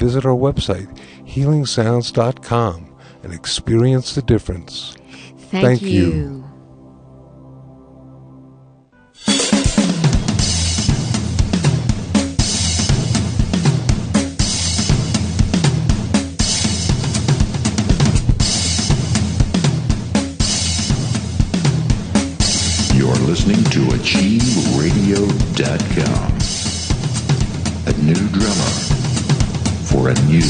visit our website, healingsounds.com, and experience the difference. Thank you. You're listening to AchieveRadio.com. A new drummer for a new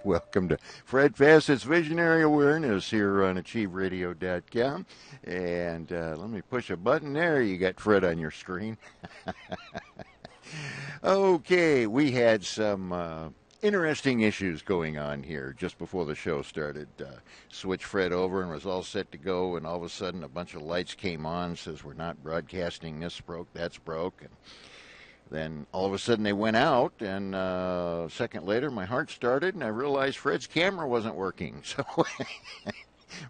Welcome to Fred Fassett's Visionary Awareness here on AchieveRadio.com. And let me push a button there. You got Fred on your screen. Okay, we had some interesting issues going on here just before the show started. Switched Fred over and was all set to go, and all of a sudden a bunch of lights came on, says we're not broadcasting, this broke, that's broke. And then all of a sudden they went out, and a second later my heart started, and I realized Fred's camera wasn't working. So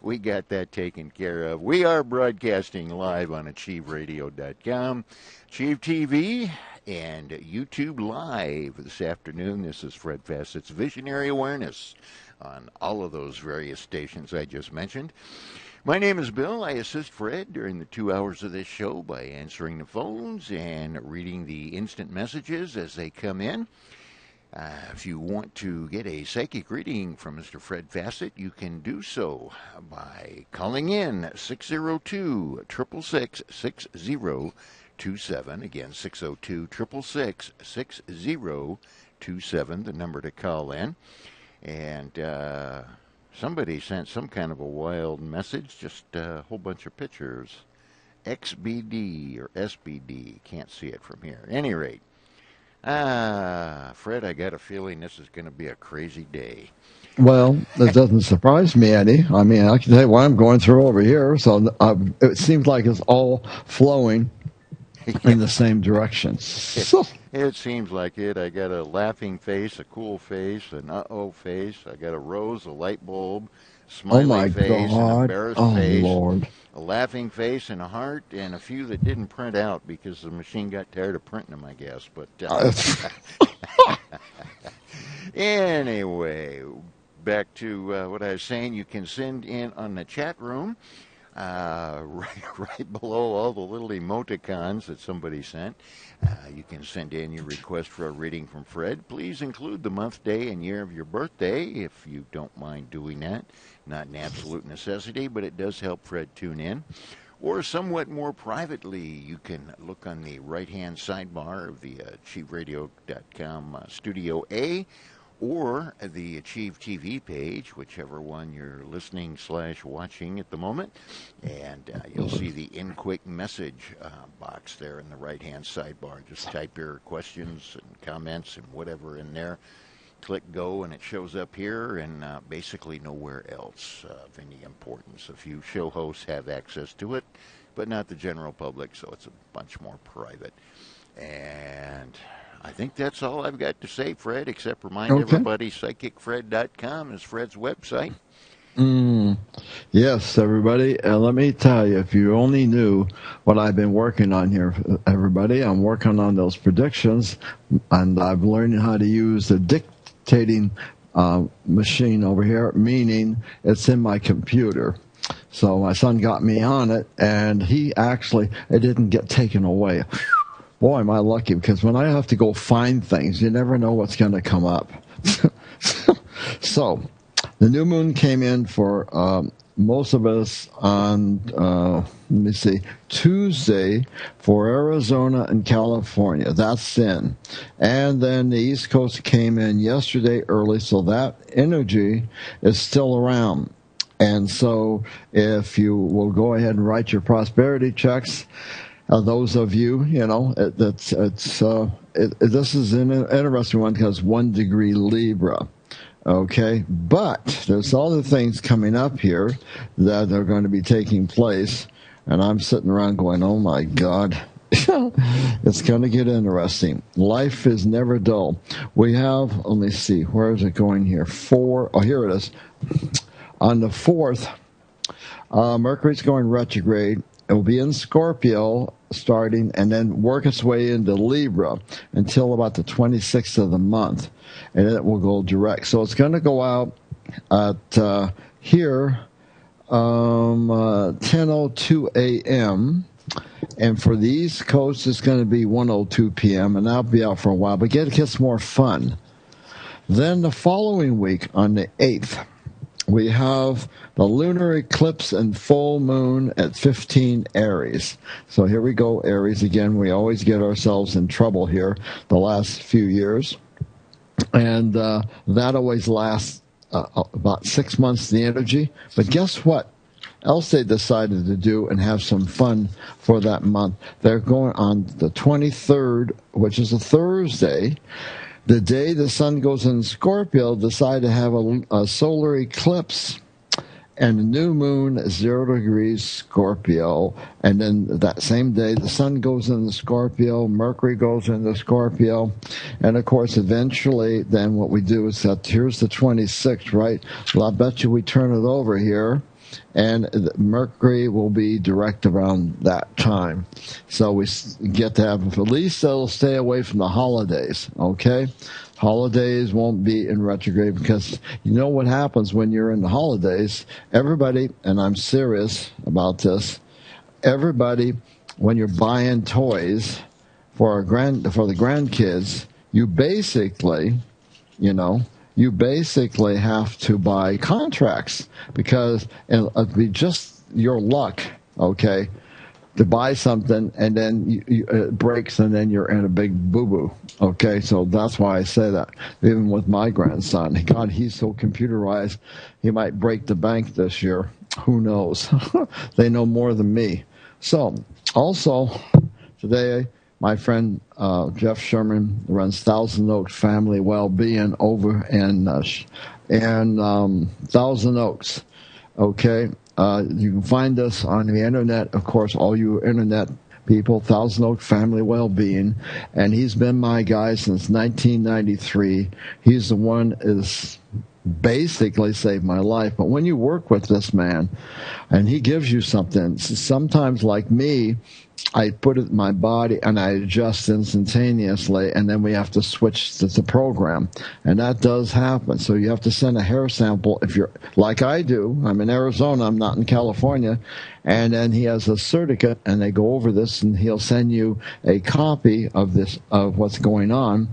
we got that taken care of. We are broadcasting live on AchieveRadio.com, Achieve TV, and YouTube Live this afternoon. This is Fred Fassett's Visionary Awareness on all of those various stations I just mentioned. My name is Bill. I assist Fred during the 2 hours of this show by answering the phones and reading the instant messages as they come in. If you want to get a psychic reading from Mr. Fred Fassett, you can do so by calling in 602-666-6027. Again, 602-666-6027, the number to call in. And somebody sent some kind of a wild message, just a whole bunch of pictures. XBD or SBD, can't see it from here. At any rate, Fred, I got a feeling this is going to be a crazy day. Well, that doesn't surprise me, Eddie. I mean, I can tell you what I'm going through over here, so it seems like it's all flowing in the same direction. It seems like it. I got a laughing face, a cool face, an uh-oh face. I got a rose, a light bulb, smiley face, an embarrassed face, Lord. a laughing face, and a heart, and a few that didn't print out because the machine got tired of printing them, I guess. But anyway, back to what I was saying. You can send in on the chat room. Right below all the little emoticons that somebody sent. You can send in your request for a reading from Fred. Please include the month, day, and year of your birthday if you don't mind doing that. Not an absolute necessity, but it does help Fred tune in. Or somewhat more privately, you can look on the right-hand sidebar of the AchieveRadio.com Studio A, or the Achieve TV page, whichever one you're listening/watching at the moment. And you'll see the in quick message box there in the right-hand sidebar. Just type your questions and comments and whatever in there, click go and it shows up here and basically nowhere else of any importance. A few show hosts have access to it, but not the general public, so it's a bunch more private. And I think that's all I've got to say, Fred, except remind everybody psychicfred.com is Fred's website. Yes, everybody. Let me tell you, if you only knew what I've been working on here, everybody, I'm working on those predictions, and I've learned how to use the dictating machine over here, meaning it's in my computer. So my son got me on it, and it didn't get taken away. Boy, am I lucky, because when I have to go find things, you never know what's going to come up. So, the new moon came in for most of us on, Tuesday for Arizona and California. That's in. And then the East Coast came in yesterday early, so that energy is still around. And so if you will go ahead and write your prosperity checks, those of you, this is an interesting one because 1 degree Libra. Okay, but there's other things coming up here that are going to be taking place, and I'm sitting around going, oh my God, it's going to get interesting. Life is never dull. We have, let me see, where is it going here? Here it is. On the 4th, Mercury's going retrograde. It will be in Scorpio starting and then work its way into Libra until about the 26th of the month. And then it will go direct. So it's going to go out at here 10:02 a.m. And for the East Coast, it's going to be 1:02 p.m. And that'll be out for a while. But it gets more fun. Then the following week, on the 8th, we have the lunar eclipse and full moon at 15 Aries. So here we go, Aries again. We always get ourselves in trouble here the last few years. And that always lasts about 6 months, the energy. But guess what else they decided to do and have some fun for that month? They're going on the 23rd, which is a Thursday. The day the sun goes in Scorpio, decide to have a solar eclipse and a new moon at 0 degrees Scorpio. And then that same day, the sun goes into Scorpio, Mercury goes into Scorpio. And, of course, eventually, then what we do is that here's the 26th, right? Well, I bet you we turn it over here. And Mercury will be direct around that time. So we get to have, at least it'll stay away from the holidays, okay? Holidays won't be in retrograde because you know what happens when you're in the holidays? Everybody, and I'm serious about this, everybody, when you're buying toys for the grandkids, you basically have to buy contracts because it'll be just your luck, okay, to buy something and then it breaks and then you're in a big boo-boo, okay? So that's why I say that. Even with my grandson, God, he's so computerized, he might break the bank this year. Who knows? They know more than me. So also today, my friend Jeff Sherman runs Thousand Oaks Family Wellbeing over in Thousand Oaks. Okay, you can find us on the internet, of course, all you internet people, Thousand Oaks Family Wellbeing, and he's been my guy since 1993. He's the one is basically saved my life. But when you work with this man, and he gives you something, sometimes like me, I put it in my body and I adjust instantaneously, and then we have to switch to the program. And that does happen. So you have to send a hair sample if you're like I do. I'm in Arizona, I'm not in California. And then he has a certificate, and they go over this, and he'll send you a copy of this, of what's going on.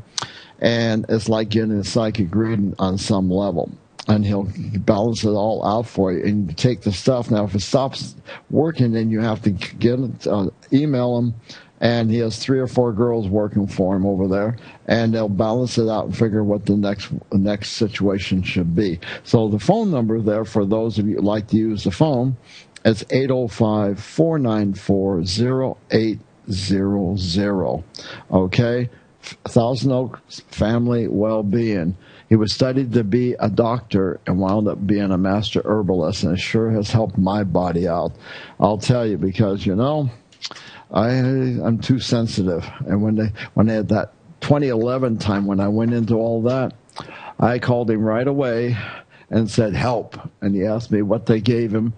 And it's like getting a psychic reading on some level. And he'll balance it all out for you and take the stuff. Now, if it stops working, then you have to get email him. And he has 3 or 4 girls working for him over there. And they'll balance it out and figure what the next situation should be. So the phone number there, for those of you who like to use the phone, it's 805-494-0800. Okay? Thousand Oaks Family Wellbeing. He was studied to be a doctor and wound up being a master herbalist, and it sure has helped my body out. I'll tell you, because, I'm too sensitive. And when they had that 2011 time when I went into all that, I called him right away and said, help. And he asked me what they gave me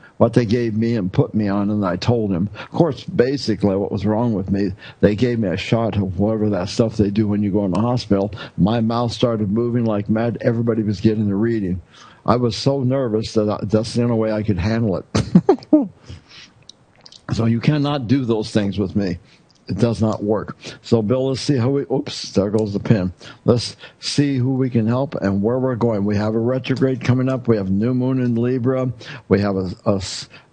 and put me on, and I told him. Of course, basically what was wrong with me, they gave me a shot of whatever that stuff they do when you go in the hospital. My mouth started moving like mad. Everybody was getting a reading. I was so nervous that that's the only way I could handle it. So you cannot do those things with me. It does not work. So, Bill, let's see how oops, there goes the pin. Let's see who we can help and where we're going. We have a retrograde coming up. We have new moon in Libra. We have a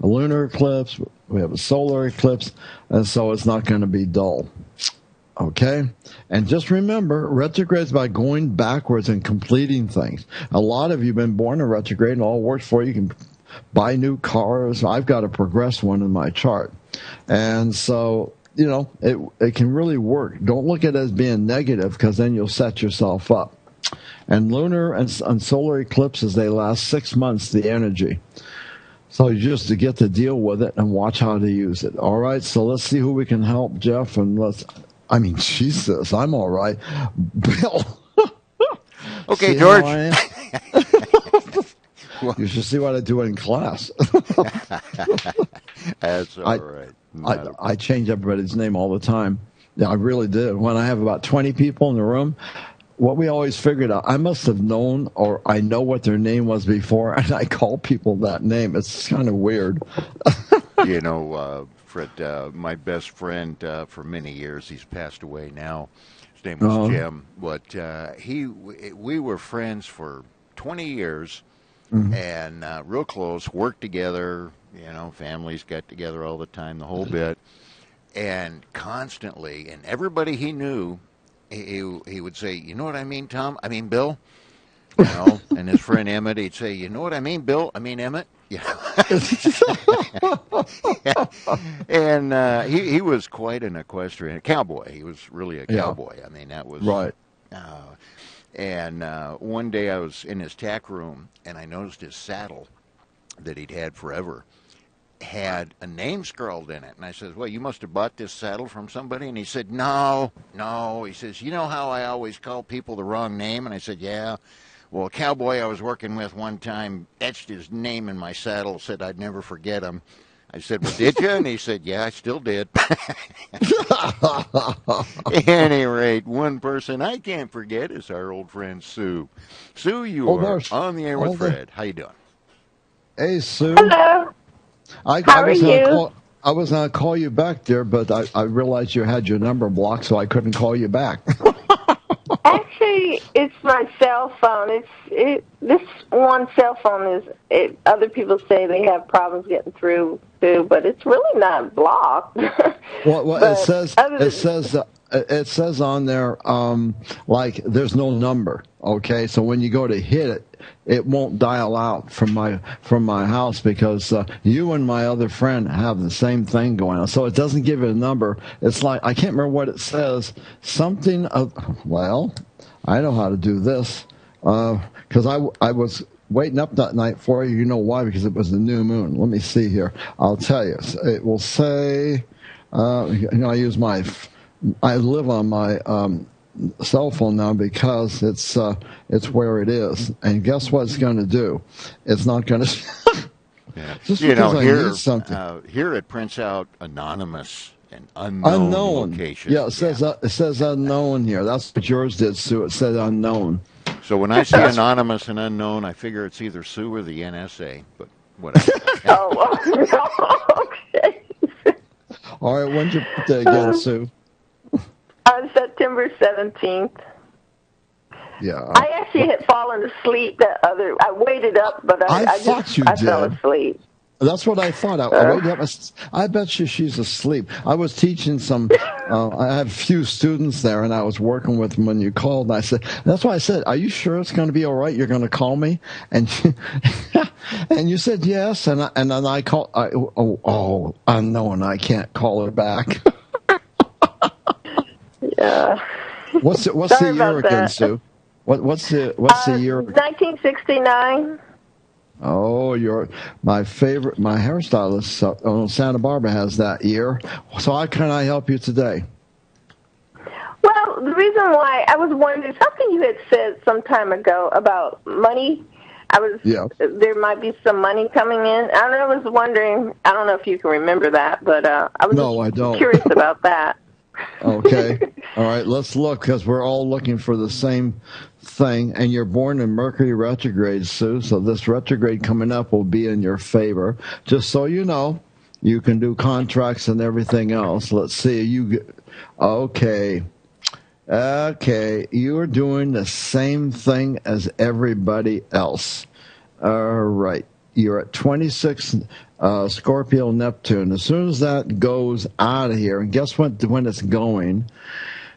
lunar eclipse. We have a solar eclipse. And so it's not going to be dull. Okay? And just remember, retrograde is about going backwards and completing things. A lot of you have been born in retrograde and all works for you. You can buy new cars. I've got a progress one in my chart. And so, it can really work. Don't look at it as being negative, because then you'll set yourself up. And lunar and solar eclipses, they last 6 months, the energy. So you just to get to deal with it and watch how to use it. All right, so let's see who we can help, Jeff. And Jesus, I'm all right. Bill. Okay, George. You should see what I do in class. That's all right. I change everybody's name all the time. Yeah, I really did. When I have about 20 people in the room, what we always figured out, I must have known or I know what their name was before, and I call people that name. It's kind of weird. Fred, my best friend for many years, he's passed away now. His name was Jim. But we were friends for 20 years. Mm-hmm. And real close, worked together, families got together all the time, the whole bit, and constantly, and everybody he knew, he would say, you know what I mean, Tom? I mean, Bill? And his friend Emmett, he'd say, you know what I mean, Bill? I mean, Emmett? And he was quite an equestrian, a cowboy. He was really a cowboy. I mean, that was... Right. And one day I was in his tack room, and I noticed his saddle that he'd had forever had a name scrawled in it. And I said, well, you must have bought this saddle from somebody? And he said, no. He says, you know how I always call people the wrong name? And I said, yeah. Well, a cowboy I was working with one time etched his name in my saddle, said I'd never forget him. I said, well, did you? And he said, yeah, I still did. At any rate, one person I can't forget is our old friend Sue. Sue, you are on the air with Fred. How you doing? Hey, Sue. Hello. How are you? I was going to call you back there, but I realized you had your number blocked, so I couldn't call you back. Actually, it's my cell phone. This one cell phone is. Other people say they have problems getting through too, but it's really not blocked. Well, it says on there like there's no number. Okay, so when you go to hit it, it won't dial out from my house because you and my other friend have the same thing going on. So it doesn't give it a number. It's like I can't remember what it says. Something of I know how to do this because I was waiting up that night for you. You know why? Because it was the new moon. Let me see here. I'll tell you. It will say. I live on my cell phone now because it's where it is. And guess what it's going to do? It's not going to. Just here it prints out anonymous and unknown location. Yeah, it says unknown here. That's what yours did, Sue. It said unknown. So when I see anonymous and unknown, I figure it's either Sue or the NSA. But whatever. Okay. All right, when's your birthday again, Sue? September 17th. Yeah. I actually had fallen asleep I waited up, but I fell asleep. That's what I thought. I bet you she's asleep. I was teaching I had a few students there, and I was working with them when you called, and I said, that's why I said, are you sure it's going to be all right? You're going to call me? And and you said yes, and then I called, unknown, I can't call her back. Yeah. What's the year again, Sue? What's the year? 1969. Oh, my favorite. My hairstylist, Santa Barbara, has that year. So how can I help you today? Well, the reason why I was wondering, something you had said some time ago about money. There might be some money coming in. I was wondering, I don't know if you can remember that, but I I don't. Curious about that. Okay. All right, let's look, because we're all looking for the same thing. And you're born in Mercury retrograde, Sue, so this retrograde coming up will be in your favor. Just so you know, you can do contracts and everything else. Let's see. Okay. Okay, you're doing the same thing as everybody else. All right. You're at 26 Scorpio Neptune. As soon as that goes out of here, and guess what? When it's going?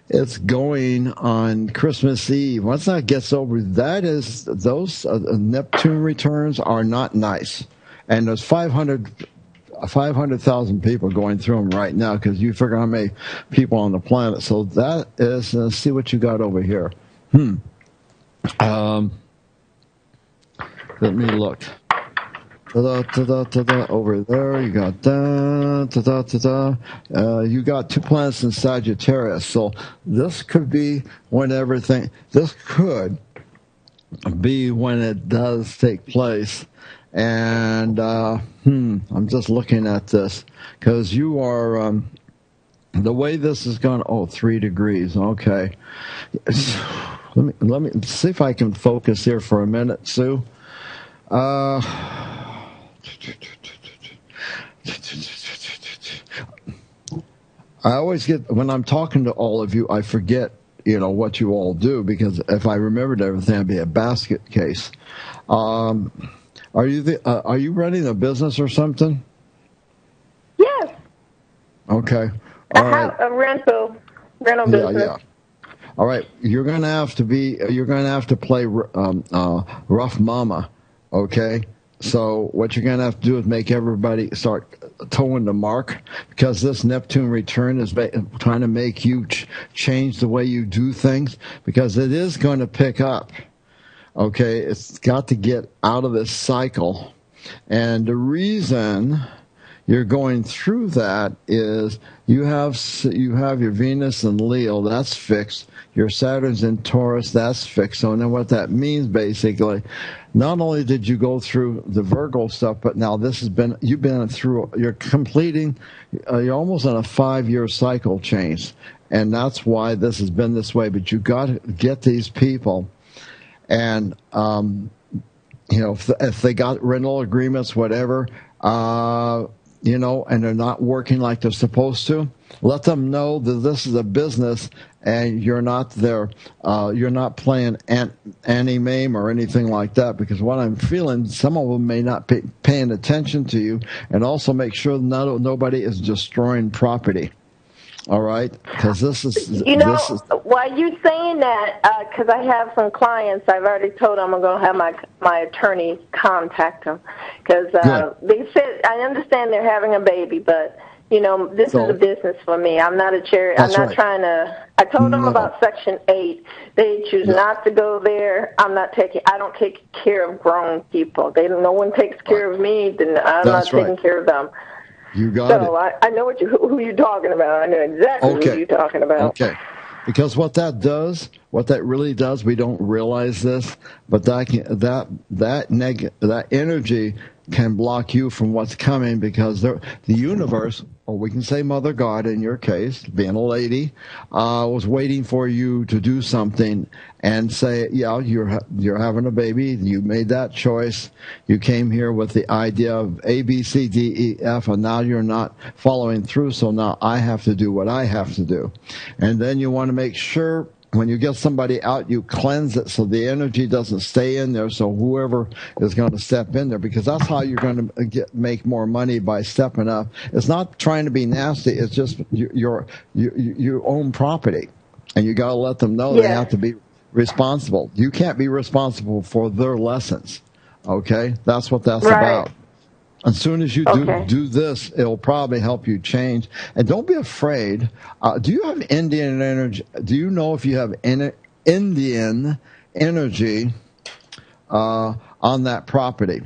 It's going on Christmas Eve. Once that gets over, those Neptune returns are not nice. And there's 500,000 people going through them right now, because you figure how many people on the planet. So that is, let's see what you got over here. Let me look. Over there, you got that. You got 2 planets in Sagittarius. So this could be when this could be when it does take place. And I'm just looking at this, because you are the way this is going. 3 degrees. Okay, let me see if I can focus here for a minute, Sue. I always get, when I'm talking to all of you, I forget, what you all do, because if I remembered everything, I'd be a basket case. Are you running a business or something? Yes. Okay. All right. A rental business. Yeah. All right. You're going to have to play rough mama. Okay. So what you're going to have to do is make everybody start towing the mark, because this Neptune return is trying to make you change the way you do things, because it is going to pick up. Okay, it's got to get out of this cycle. And the reason you're going through that is you have your Venus in Leo, that's fixed. Your Saturn's in Taurus, that's fixed. So now what that means, basically, not only did you go through the Virgo stuff, but now you're completing, you're almost on a 5-year cycle change. And that's why this has been this way. But you got to get these people. And, if they got rental agreements, whatever, and they're not working like they're supposed to, let them know that this is a business and you're not you're not playing anti-mame or anything like that, because what I'm feeling, some of them may not be paying attention to you, and also make sure nobody is destroying property. All right, because this is. While you're saying that, because I have some clients, I've already told them I'm going to have my attorney contact them, because they said, I understand they're having a baby, but this is a business for me. I'm not a charity. I'm not trying to. I told them about Section 8. They choose not to go there. I don't take care of grown people. No one takes care of me. Then I'm not taking care of them. You got it. So I know who you're talking about. I know exactly who you're talking about. Okay. Because what that really does, we don't realize this, but that energy can block you from what's coming, because the universe, or we can say Mother God in your case, being a lady, was waiting for you to do something and say, yeah, you're having a baby. You made that choice. You came here with the idea of A, B, C, D, E, F, and now you're not following through. So now I have to do what I have to do. And then you want to make sure when you get somebody out, you cleanse it so the energy doesn't stay in there. So whoever is going to step in there, because that's how you're going to make more money, by stepping up. It's not trying to be nasty. It's just you own property, and you got to let them know they have to be responsible. You can't be responsible for their lessons. Okay, that's what that's about. As soon as you do this, it'll probably help you change. And don't be afraid. Do you have Indian energy? Do you know if you have Indian energy on that property?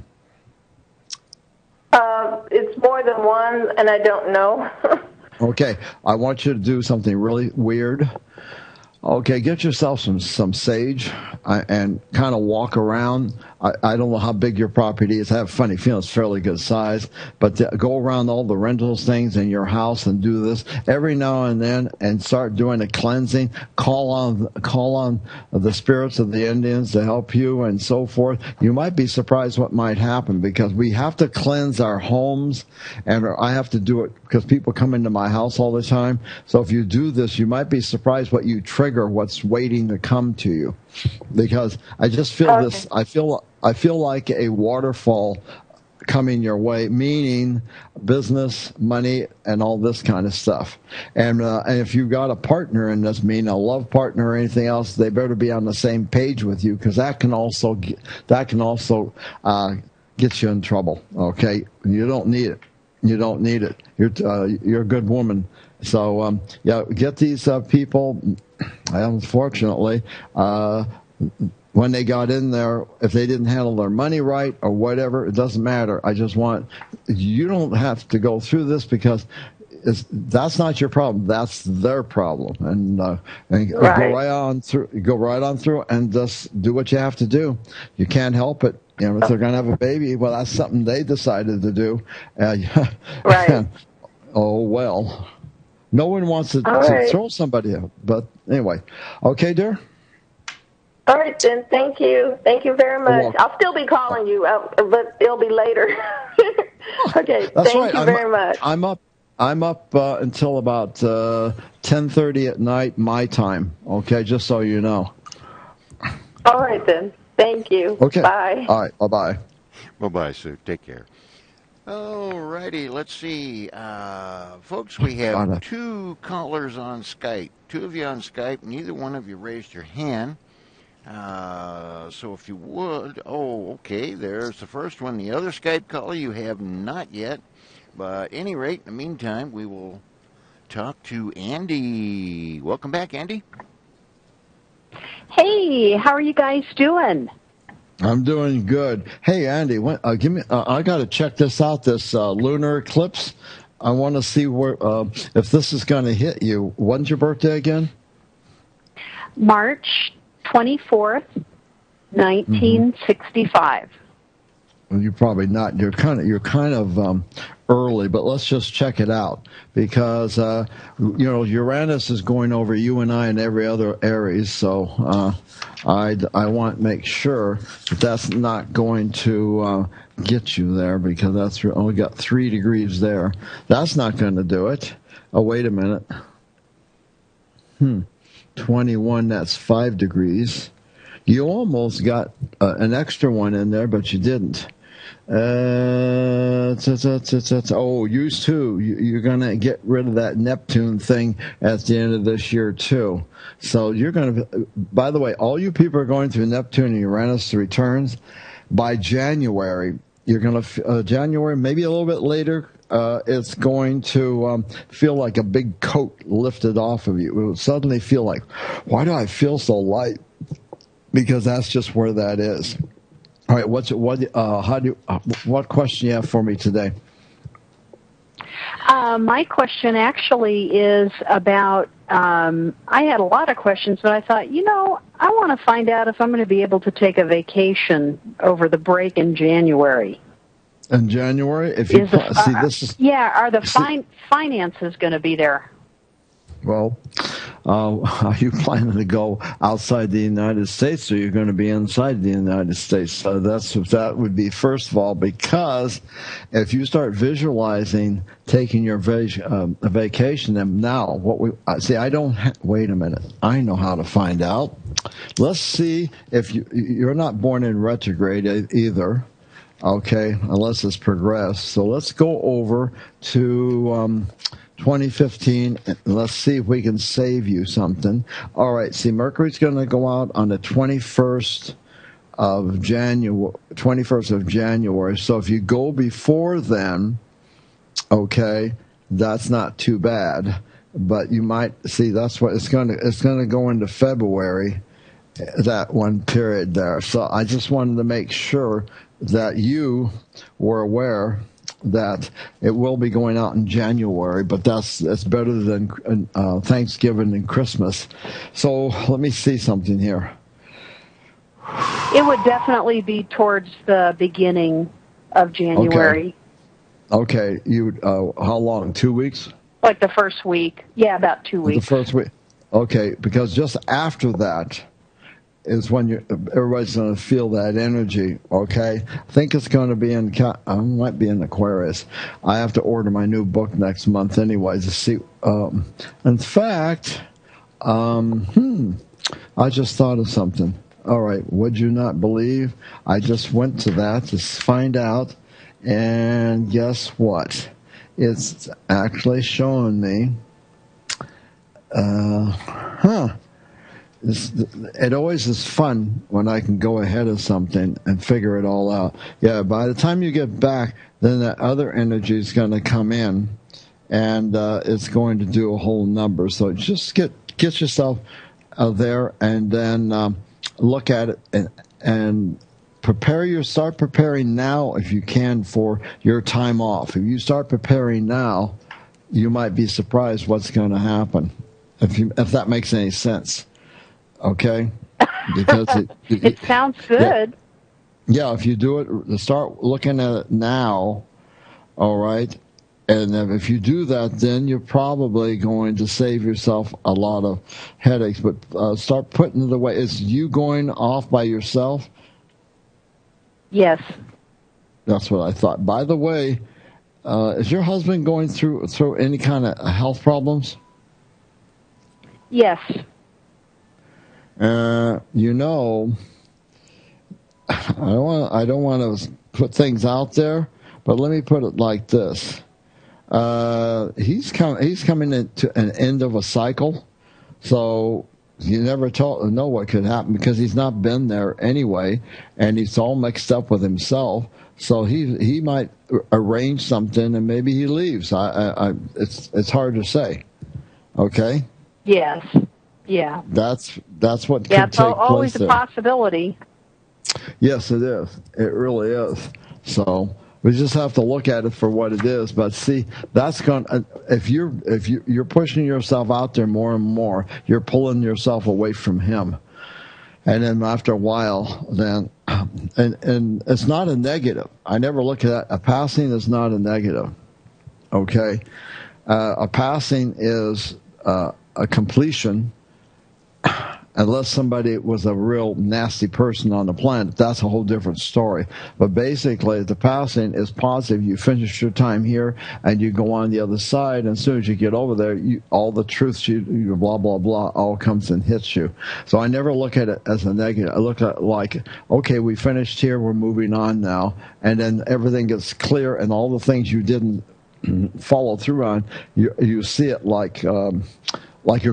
It's more than one, and I don't know. Okay, I want you to do something really weird. Okay, get yourself some sage and kind of walk around. I don't know how big your property is. I have a funny feeling it's fairly good size. But go around all the rentals things in your house and do this every now and then and start doing a cleansing. Call on the spirits of the Indians to help you and so forth. You might be surprised what might happen because we have to cleanse our homes, and I have to do it because people come into my house all the time. So if you do this, you might be surprised what you trigger, what's waiting to come to you. Because I just feel this. I feel like a waterfall coming your way, meaning business, money, and all this kind of stuff. And if you've got a partner in this, meaning a love partner or anything else, they better be on the same page with you because that can also get you in trouble. Okay, you don't need it. You don't need it. You're a good woman. So get these people. Unfortunately, when they got in there, if they didn't handle their money right or whatever, it doesn't matter. You don't have to go through this because that's not your problem. That's their problem. And go right on through and just do what you have to do. You can't help it. If they're going to have a baby, well, that's something they decided to do. Right. Oh, well. No one wants to throw somebody out. But anyway. Okay, dear? All right, then. Thank you. Thank you very much. I'll still be calling you, but it'll be later. Okay. Thank you very much. I'm up until about 10:30 at night, my time. Okay, just so you know. All right, then. Thank you. Okay. Bye. All right. Bye-bye. Bye-bye, Sue. Take care. All righty. Let's see. Folks, we have two callers on Skype. Two of you on Skype. Neither one of you raised your hand. So if you would, okay, there's the first one. The other Skype caller you have not yet. But at any rate, in the meantime, we will talk to Andy. Welcome back, Andy. Hey, how are you guys doing? I'm doing good. Hey, Andy, give me. I got to check this out. This lunar eclipse. I want to see where if this is going to hit you. When's your birthday again? March 24th, 1965. Well, you're probably not. You're kind of early, but let's just check it out because Uranus is going over you and I and every other Aries. So I want to make sure that that's not going to get you there because that's only got 3 degrees there. That's not going to do it. Oh, wait a minute. 21, that's 5 degrees. You almost got an extra one in there, but you didn't. You too. You're going to get rid of that Neptune thing at the end of this year, too. So you're going to, by the way, all you people are going through Neptune and Uranus returns. By January, you're going to, January, maybe a little bit later, it's going to feel like a big coat lifted off of you. It will suddenly feel like, why do I feel so light? Because that's just where that is. All right, what question do you have for me today? My question actually is about, I had a lot of questions, but I thought, I want to find out if I'm going to be able to take a vacation over the break in January. In January? If you are the finances going to be there? Well, are you planning to go outside the United States, or you're going to be inside the United States? That would be first of all, because if you start visualizing taking your vacation, then now wait a minute. I know how to find out. Let's see if you're not born in retrograde either. Okay, unless it's progressed. So let's go over to 2015, and let's see if we can save you something. All right, see, Mercury's going to go out on the 21st of January. So if you go before then, okay, that's not too bad. But you might see that's what it's going to go into February, that one period there. So I just wanted to make sure that you were aware that it will be going out in January, but that's better than Thanksgiving and Christmas. So let me see something here. It would definitely be towards the beginning of January. Okay. You how long? 2 weeks? Like the first week. Yeah, about 2 weeks. The first week. Okay, because just after that is when everybody's going to feel that energy, okay? I think it's going to be I might be in Aquarius. I have to order my new book next month anyway to see. In fact, I just thought of something. All right, would you not believe? I just went to that to find out, and guess what? It's actually showing me. It always is fun when I can go ahead of something and figure it all out. Yeah, by the time you get back, then that other energy is going to come in, and it's going to do a whole number. So just get yourself there, and then look at it and start preparing now if you can for your time off. If you start preparing now, you might be surprised what's going to happen. If that makes any sense. Okay? Because it sounds good. Yeah, if you do it, start looking at it now, all right? And if you do that, then you're probably going to save yourself a lot of headaches. But start putting it away. Is you going off by yourself? Yes. That's what I thought. By the way, is your husband going through any kind of health problems? Yes. I don't want to put things out there, but let me put it like this. He's coming into an end of a cycle, so you never know what could happen because he's not been there anyway, and he's all mixed up with himself. So he might arrange something, and maybe he leaves. It's hard to say. Okay. Yes. Yeah. That's what could it's take place always a there. possibility. Yes, it is. It really is. So we just have to look at it for what it is. But see, that's going. If you're pushing yourself out there more and more, you're pulling yourself away from him. And then after a while, then and it's not a negative. I never look at that. A passing is not a negative. Okay, a passing is a completion. Unless somebody was a real nasty person on the planet, that's a whole different story. But basically, the passing is positive. You finish your time here, and you go on the other side. And as soon as you get over there, all the truths, you blah, blah, blah, all comes and hits you. So I never look at it as a negative. I look at it like, okay, we finished here. We're moving on now. And then everything gets clear, and all the things you didn't follow through on, you see it like your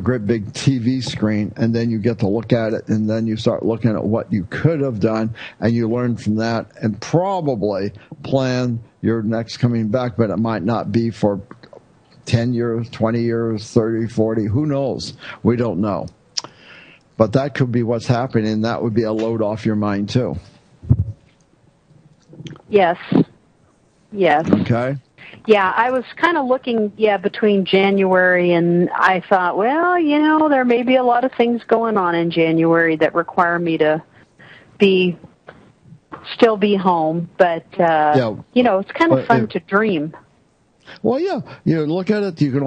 great big TV screen, and then you get to look at it, and then you start looking at what you could have done, and you learn from that, and probably plan your next coming back, but it might not be for 10 years, 20 years, 30, 40, who knows? We don't know. But that could be what's happening, and that would be a load off your mind, too. Yes. Okay. Yeah, I was kind of looking, between January, and I thought, well, there may be a lot of things going on in January that require me to still be home, but, it's kind of fun to dream. Well, yeah, look at it. You can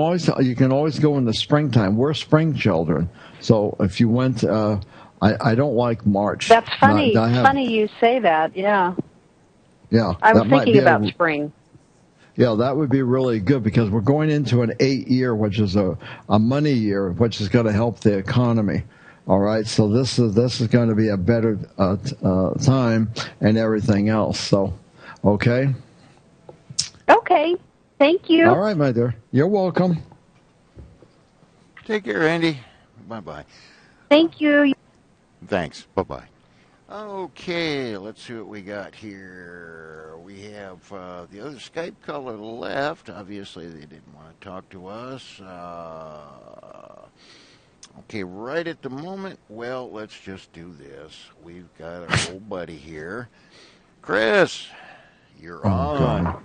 always go in the springtime. We're spring children, so if you went, I don't like March. That's funny. Funny you say that. Yeah. Yeah. I was thinking about spring. Yeah, that would be really good because we're going into an 8-year, which is a money year, which is going to help the economy. All right, so this is going to be a better time and everything else. So, okay. Okay, thank you. All right, my dear. You're welcome. Take care, Andy. Bye-bye. Thank you. Thanks. Bye-bye. Okay, let's see what we got here. We have the other Skype caller left. Obviously, they didn't want to talk to us. Okay, right at the moment, well, let's just do this. We've got our old buddy here. Chris, you're Oh, on. God.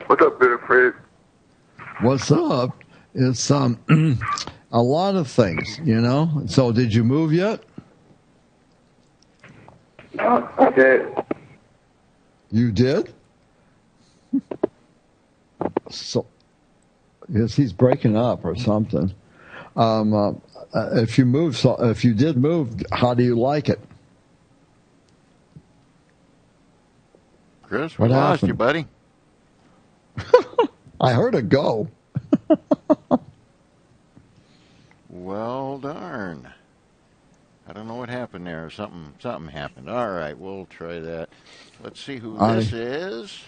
What's up, Bill Fred? What's up? It's a lot of things, you know. So, did you move yet? I did. You did? So, yes, he's breaking up or something. If you did move, how do you like it? Chris, we What lost you, happened? buddy. I heard it go. Well, darn. I don't know what happened there. Something happened. All right, we'll try that. Let's see who this is.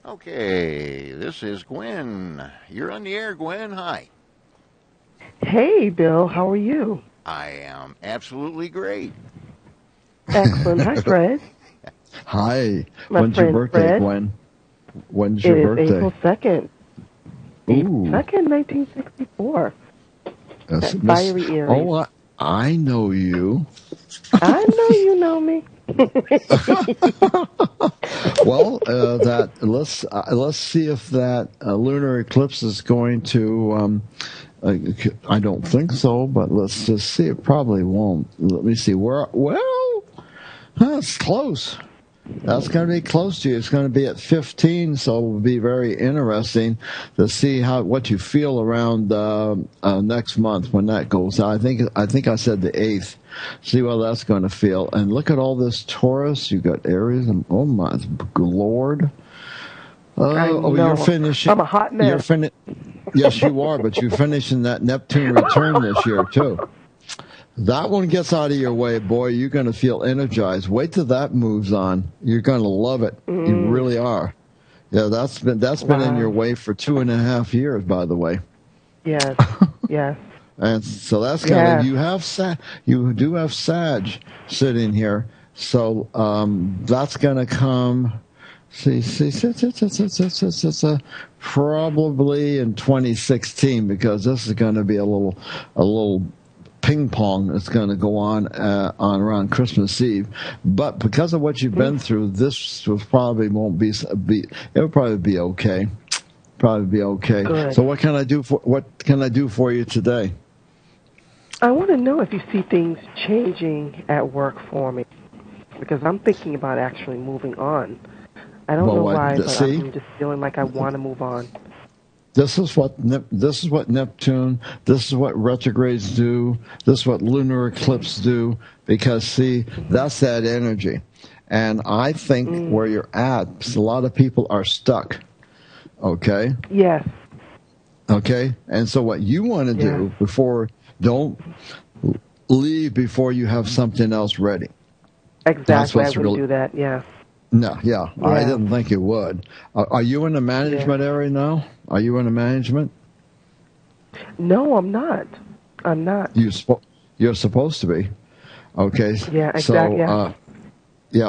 Okay, this is Gwen. You're on the air, Gwen. Hi. Hey, Bill. How are you? I am absolutely great. Excellent. Hi, Fred. Hi. My When's your friend birthday, Fred. Gwen? When's It your is birthday? April 2nd. Ooh. 2nd, 1964. That's That fiery Aries. Oh, I know you. I know you know me. Well, let's see if that lunar eclipse is going to. I don't think so, but let's just see. It probably won't. Let me see. It's close. That's going to be close to you. It's going to be at 15, so it will be very interesting to see what you feel around next month when that goes. I think I said the 8th. See how that's going to feel. And look at all this Taurus. You got Aries. And, oh my Lord! You're finishing. I'm a hot mess. Yes, you are. But you're finishing that Neptune return this year too. That one gets out of your way, boy. You're going to feel energized. Wait till that moves on. You're going to love it. You really are. Yeah, that's been in your way for 2.5 years, by the way. Yes. Yes. And so that's kind of you do have Sag sitting here. So that's going to come. Probably in 2016 because this is going to be a little ping pong that's going to go on around Christmas Eve, but because of what you've been through, this probably won't be. It'll probably be okay. Probably be okay. Good. So what can I do for you today? I want to know if you see things changing at work for me, because I'm thinking about actually moving on. I don't know why, but I'm just feeling like I want to move on. This is what Neptune, this is what retrogrades do, this is what lunar eclipse do, because, see, that's that energy. And I think where you're at, a lot of people are stuck, okay? Yes. Okay? And so what you want to do don't leave before you have something else ready. Exactly, I wouldn't do that, yeah. No, yeah, I didn't think you would. Are you in the management area now? Are you in the management? No, I'm not. I'm not. You're supposed to be. Okay. Yeah, exactly.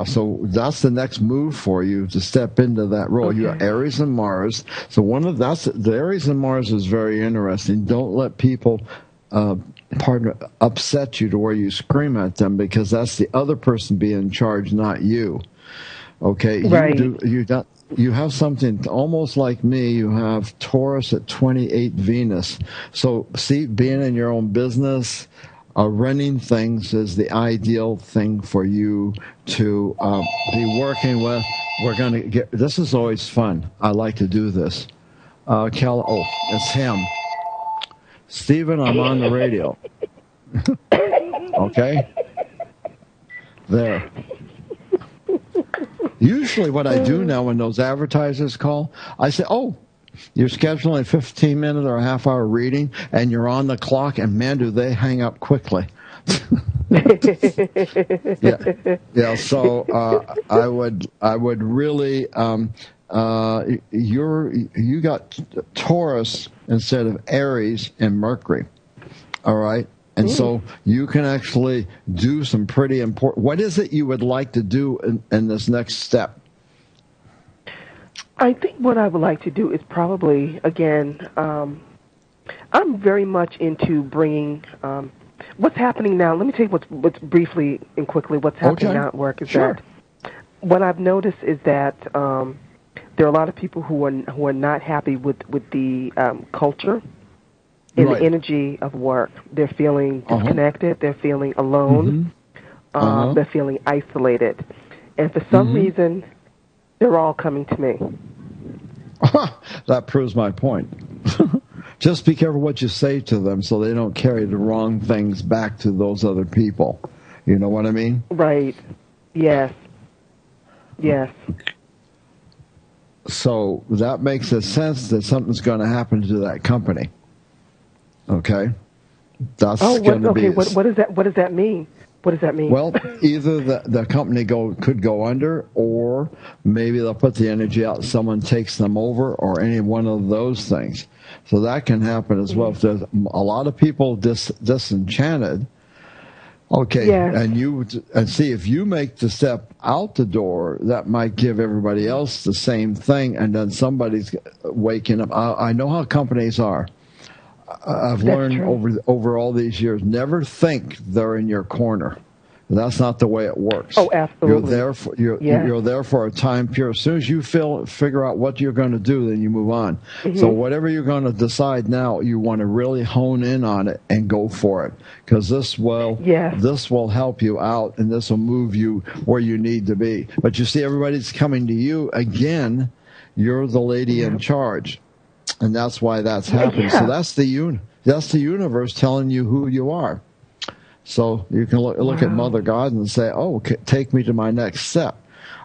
So that's the next move for you to step into that role. Okay. You have Aries and Mars. So the Aries and Mars is very interesting. Don't let people upset you to where you scream at them, because that's the other person being in charge, not you. Okay, right. You have something almost like me. You have Taurus at 28 Venus. So, see, being in your own business, running things is the ideal thing for you to be working with. We're going to get. This is always fun. I like to do this. It's him, Stephen. I'm on the radio. Okay, there. Usually what I do now when those advertisers call, I say, you're scheduling a 15-minute or a half-hour reading, and you're on the clock, and man, do they hang up quickly. Yeah. So I would really, you got Taurus instead of Aries and Mercury, all right? And so you can actually do some pretty important. What is it you would like to do in this next step? I think what I would like to do is probably, again, I'm very much into bringing what's happening now. Let me tell you what's briefly and quickly what's happening now at work is that what I've noticed is that there are a lot of people who are not happy with the culture and the energy of work. They're feeling disconnected. They're feeling alone. They're feeling isolated. And for some reason, they're all coming to me. That proves my point. Just be careful what you say to them so they don't carry the wrong things back to those other people. You know what I mean? Right. Yes. Yes. So that makes a sense that something's going to happen to that company. Okay? That's going to be... What does that mean? What does that mean? Well, either the company could go under, or maybe they'll put the energy out, someone takes them over, or any one of those things. So that can happen as well. If there's a lot of people disenchanted, and see, if you make the step out the door, that might give everybody else the same thing, and then somebody's waking up. I know how companies are. I've learned over all these years, never think they're in your corner. That's not the way it works. Oh, absolutely. You're there for a time period. As soon as you figure out what you're going to do, then you move on. So whatever you're going to decide now, you want to really hone in on it and go for it, because this will help you out, and this will move you where you need to be. But you see, everybody's coming to you again. You're the lady in charge. And that's why that's happening. Yeah. So that's the universe telling you who you are. So you can look at Mother God and say, take me to my next step.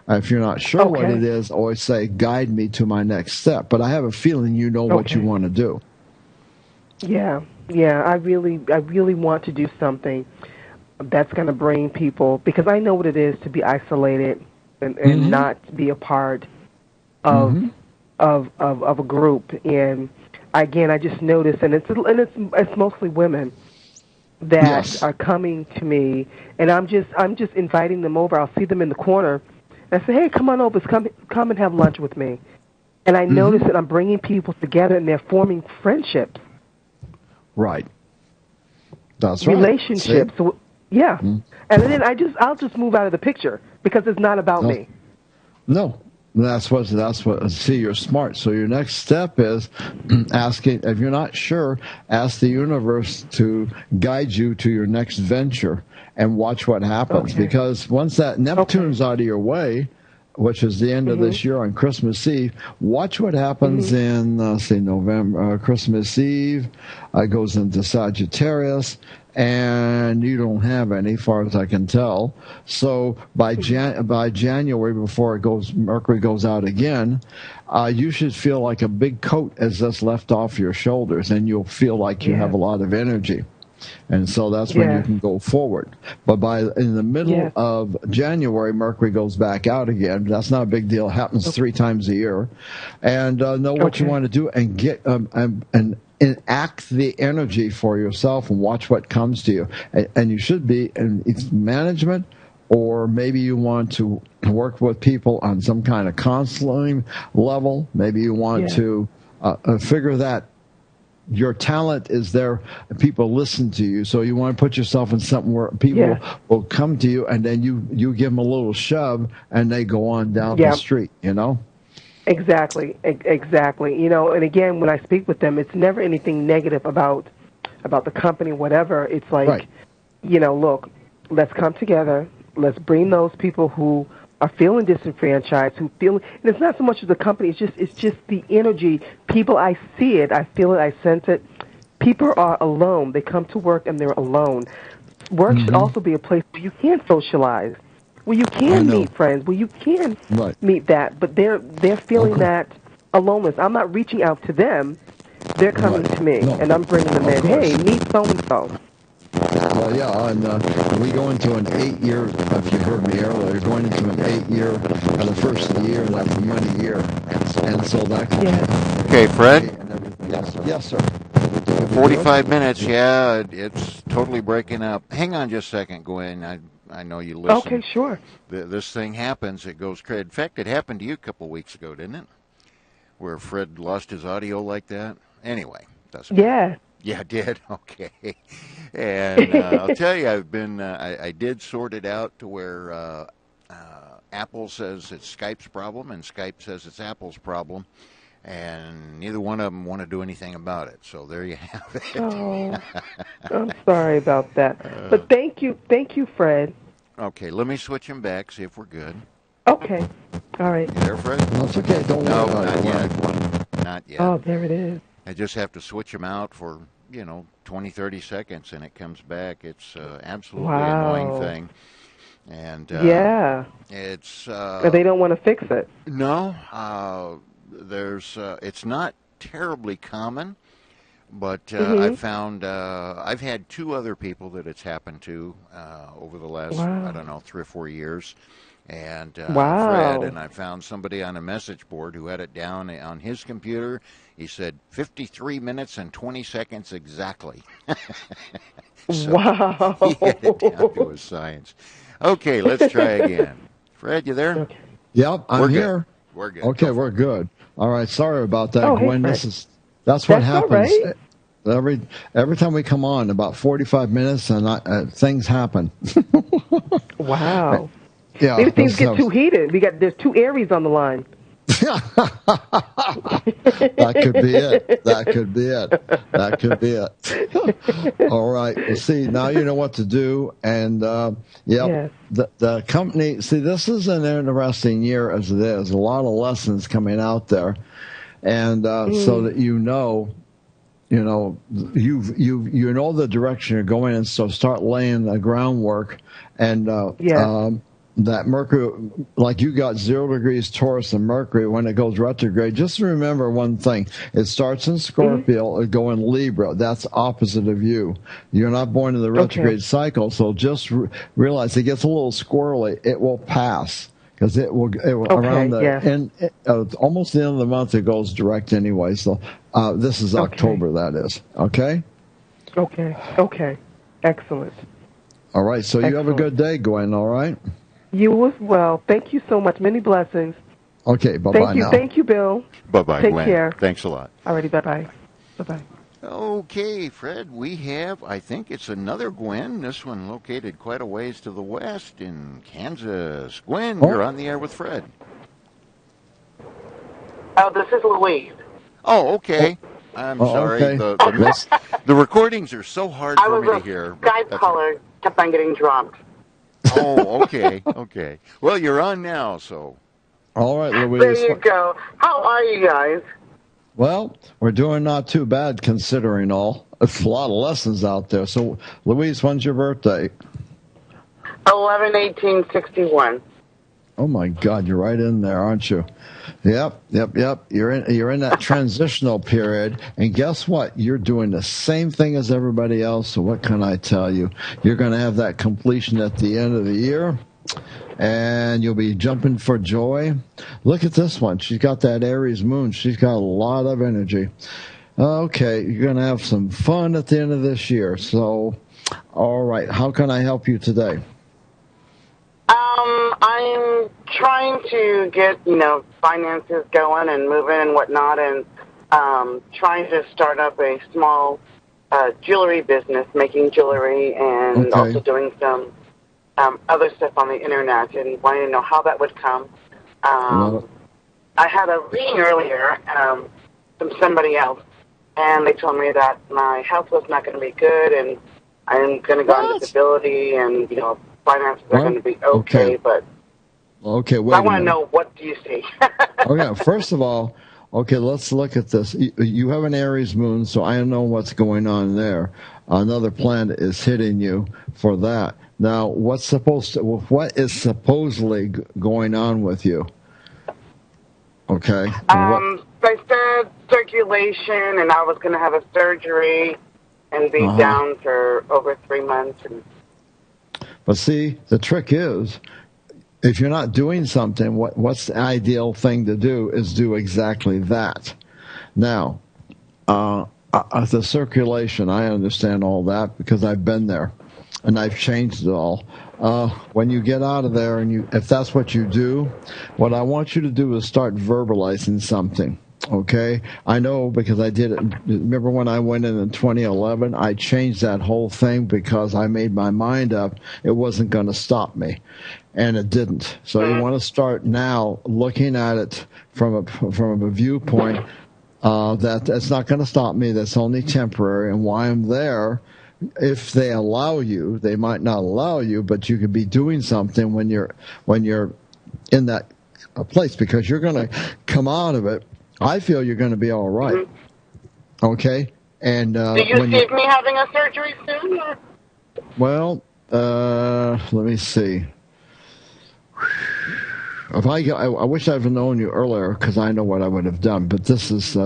If you're not sure what it is, always say, guide me to my next step. But I have a feeling you know what you want to do. Yeah. I really want to do something that's going to bring people, because I know what it is to be isolated and not be a part of a group. And again, I just noticed, and it's mostly women that are coming to me, and I'm just inviting them over. I'll see them in the corner, and I say, hey, come on over, come and have lunch with me. And I notice that I'm bringing people together, and they're forming friendships. Right. That's right. Relationships. So, and then I'll just move out of the picture, because it's not about me. No. That's what. See, you're smart. So your next step is asking. If you're not sure, ask the universe to guide you to your next venture, and watch what happens. Because once that Neptune's out of your way, which is the end of this year on Christmas Eve, watch what happens in November. Christmas Eve goes into Sagittarius. And you don't have any, as far as I can tell. So by January, before Mercury goes out again, you should feel like a big coat is just left off your shoulders, and you'll feel like you have a lot of energy. And so that's when you can go forward. But in the middle of January, Mercury goes back out again. That's not a big deal. It happens 3 times a year. And know what you want to do, and get and enact the energy for yourself, and watch what comes to you. And you should be in management, or maybe you want to work with people on some kind of counseling level. Maybe you want to figure that your talent is there, and people listen to you. So you want to put yourself in something where people will come to you, and then you give them a little shove, and they go on down the street, Exactly. And again, when I speak with them, it's never anything negative about the company, whatever. It's like, look, let's come together. Let's bring those people who are feeling disenfranchised, and it's not so much of the company. It's just the energy. People, I see it, I feel it, I sense it. People are alone. They come to work and they're alone. Work should also be a place where you can socialize, where you can meet friends, where you can meet that. But they're feeling that aloneness. I'm not reaching out to them. They're coming to me, and I'm bringing them in. Hey, meet so-and-so. Well, and we go into an 8-year, if you heard me earlier, going into an 8-year, the first of the year, like the money year. And so that... Okay, Fred? Yes, sir. 45 minutes, yeah, it's totally breaking up. Hang on just a second, Gwen. I know you listen. Okay, sure. This thing happens. It goes crazy. In fact, it happened to you a couple of weeks ago, didn't it? Where Fred lost his audio like that. Anyway, doesn't matter. Yeah, it did. Okay. And I'll tell you, I've been. I did sort it out to where Apple says it's Skype's problem, and Skype says it's Apple's problem. And neither one of them want to do anything about it. So there you have it. Oh, I'm sorry about that. But thank you, Fred. Okay, let me switch him back, see if we're good. Okay, all right. You there, Fred? No, it's okay. Don't worry about it. Not yet. Oh, there it is. I just have to switch him out for, 20, 30 seconds, and it comes back. It's absolutely annoying thing. And it's... but they don't want to fix it. No, it's not terribly common, but I've found I've had two other people that it's happened to over the last 3 or 4 years, and Fred, and I found somebody on a message board who had it down on his computer. He said 53 minutes and 20 seconds exactly. So wow! He had it down to a science. Okay, let's try again. Fred, you there? Okay. Yep, I'm here. We're good. Okay, we're good. All right, sorry about that, Gwen. Hey, that's what happens. All right. Every time we come on, about 45 minutes, and things happen. Wow. Yeah. Maybe things get too heated. There's two Aries on the line. That could be it. That could be it. All right. Well, see, now you know what to do. And, the company, see, this is an interesting year as it is. A lot of lessons coming out there. And so that you know the direction you're going in, so start laying the groundwork. And that Mercury, like you got 0 degrees Taurus and Mercury when it goes retrograde, just remember one thing. It starts in Scorpio, it go in Libra. That's opposite of you. You're not born in the retrograde cycle, so just realize it gets a little squirrely. It will pass. Because it will around the end, almost the end of the month, it goes direct anyway. So this is October, that is. Okay? Okay. Excellent. All right. So you have a good day, Gwen, all right? You as well. Thank you so much. Many blessings. Okay. Bye-bye now. Thank you, Bill. Bye-bye, Take Gwen. care. Thanks a lot. All righty. Bye-bye. Bye-bye. Okay, Fred, we have, I think it's another Gwen, this one located quite a ways to the west in Kansas. Gwen, you're on the air with Fred. Oh, this is Louise. Oh, okay. I'm sorry. Okay. The recordings are so hard for me to hear. Skype caller kept on getting dropped. Oh, okay. Well, you're on now, so. All right, Louise. There you go. How are you guys? Well, we're doing not too bad considering all. There's a lot of lessons out there. So, Louise, when's your birthday? 11/18/61. Oh my God, you're right in there, aren't you? Yep. You're in that transitional period, and guess what? You're doing the same thing as everybody else. So what can I tell you? You're going to have that completion at the end of the year, and you'll be jumping for joy. Look at this one. She's got that Aries moon. She's got a lot of energy. Okay, you're going to have some fun at the end of this year. So, all right, how can I help you today? I'm trying to get, finances going and moving and whatnot, and trying to start up a small jewelry business, making jewelry, and also doing some other stuff on the internet, and wanting to know how that would come. I had a reading earlier from somebody else, and they told me that my health was not going to be good, and I'm going to go on disability, and, finances are going to be okay, but wait I want to know, what do you see? Okay, first of all, let's look at this. You have an Aries moon, so I know what's going on there. Another planet is hitting you for that. Now, what is supposedly going on with you? Okay. They said circulation, and I was going to have a surgery and be down for over 3 months. But see, the trick is, if you're not doing something, what's the ideal thing to do is do exactly that. Now, The circulation, I understand all that because I've been there and I've changed it all. When you get out of there and if that's what you do, what I want you to do is start verbalizing something. Okay, I know because I did it. Remember when I went in 2011? I changed that whole thing because I made my mind up. It wasn't going to stop me, and it didn't. So you want to start now looking at it from a viewpoint that it's not going to stop me. That's only temporary, and why I'm there. If they allow you, they might not allow you, but you could be doing something when you're in that place because you're going to come out of it. I feel you're going to be all right. Mm-hmm. Okay? And do you see me having a surgery soon? Or? Well, let me see. I wish I'd known you earlier because I know what I would have done, but this is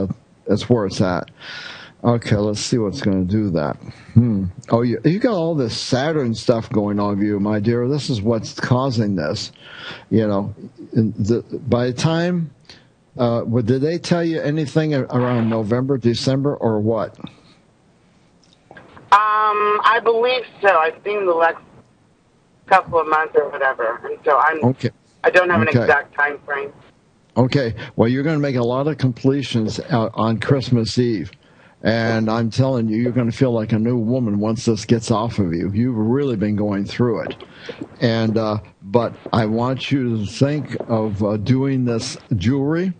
that's where it's at. Okay, let's see what's going to do that. Oh, you got all this Saturn stuff going on with you, my dear. This is what's causing this. You know, by the time... did they tell you anything around November, December, or what? I believe so. I think the last couple of months or whatever, and so I don't have an exact time frame. Okay. Well, you're going to make a lot of completions on Christmas Eve. And I'm telling you, you're going to feel like a new woman once this gets off of you. You've really been going through it. And but I want you to think of doing this jewelry,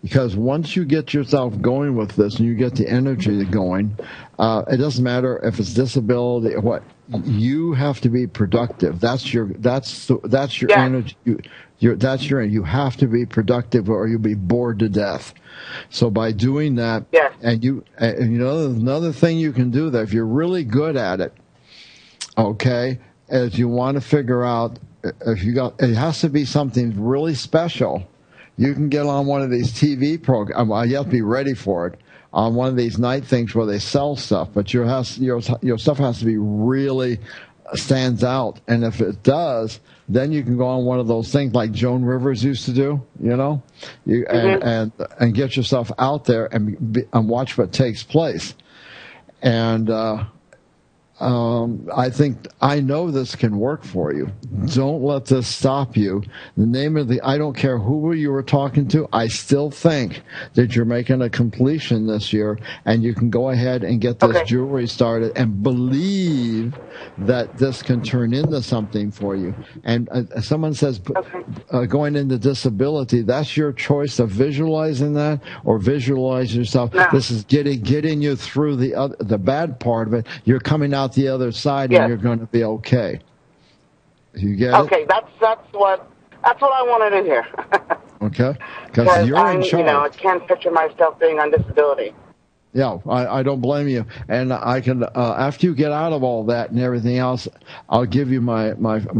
because once you get yourself going with this and you get the energy going, it doesn't matter if it's disability or what. You have to be productive. That's your energy. You have to be productive, or you'll be bored to death. So by doing that, and you know, another thing you can do that if you're really good at it, okay, is you want to figure out it has to be something really special. You can get on one of these TV programs. You have to be ready for it. On one of these night things where they sell stuff, but your stuff has to be really stands out. And if it does, then you can go on one of those things like Joan Rivers used to do, you know, and get yourself out there and watch what takes place. And I know this can work for you. Don't let this stop you. The name of I don't care who you were talking to, I still think that you're making a completion this year, and you can go ahead and get this jewelry started and believe that this can turn into something for you. And someone says going into disability, that's your choice of visualizing that or visualize yourself. No. This is getting you through the bad part of it. You're coming out the other side, and you're going to be okay. You get it? Okay, that's what I wanted to hear. Okay, because you're in charge. You know, I can't picture myself being on disability. Yeah, I don't blame you. And I can after you get out of all that and everything else, I'll give you my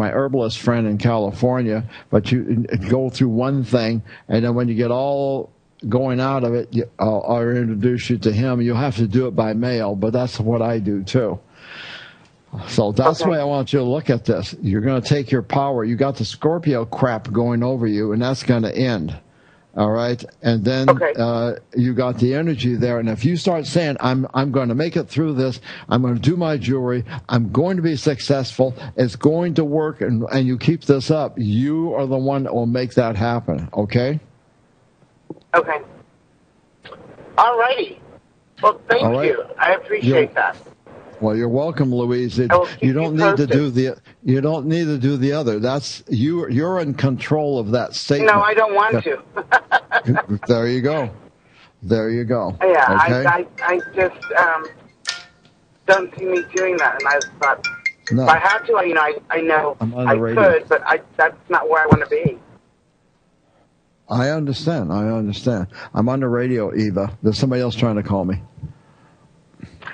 herbalist friend in California. But you go through one thing, and then when you get all going out of it, I'll introduce you to him. You'll have to do it by mail, but that's what I do too. So that's the way I want you to look at this. You're going to take your power. You got the Scorpio crap going over you, and that's going to end. All right? And then you got the energy there. And if you start saying, I'm going to make it through this, I'm going to do my jewelry, I'm going to be successful, it's going to work, and you keep this up, you are the one that will make that happen. Okay? Okay. All righty. Well, thank you. I appreciate that. Well, you're welcome, Louise. You don't need to do the other. That's you're in control of that statement. No, I don't want to. There you go. Yeah, okay? I just don't see me doing that, and I thought if I had to, I know I could, but that's not where I want to be. I understand. I'm on the radio, Eva. There's somebody else trying to call me.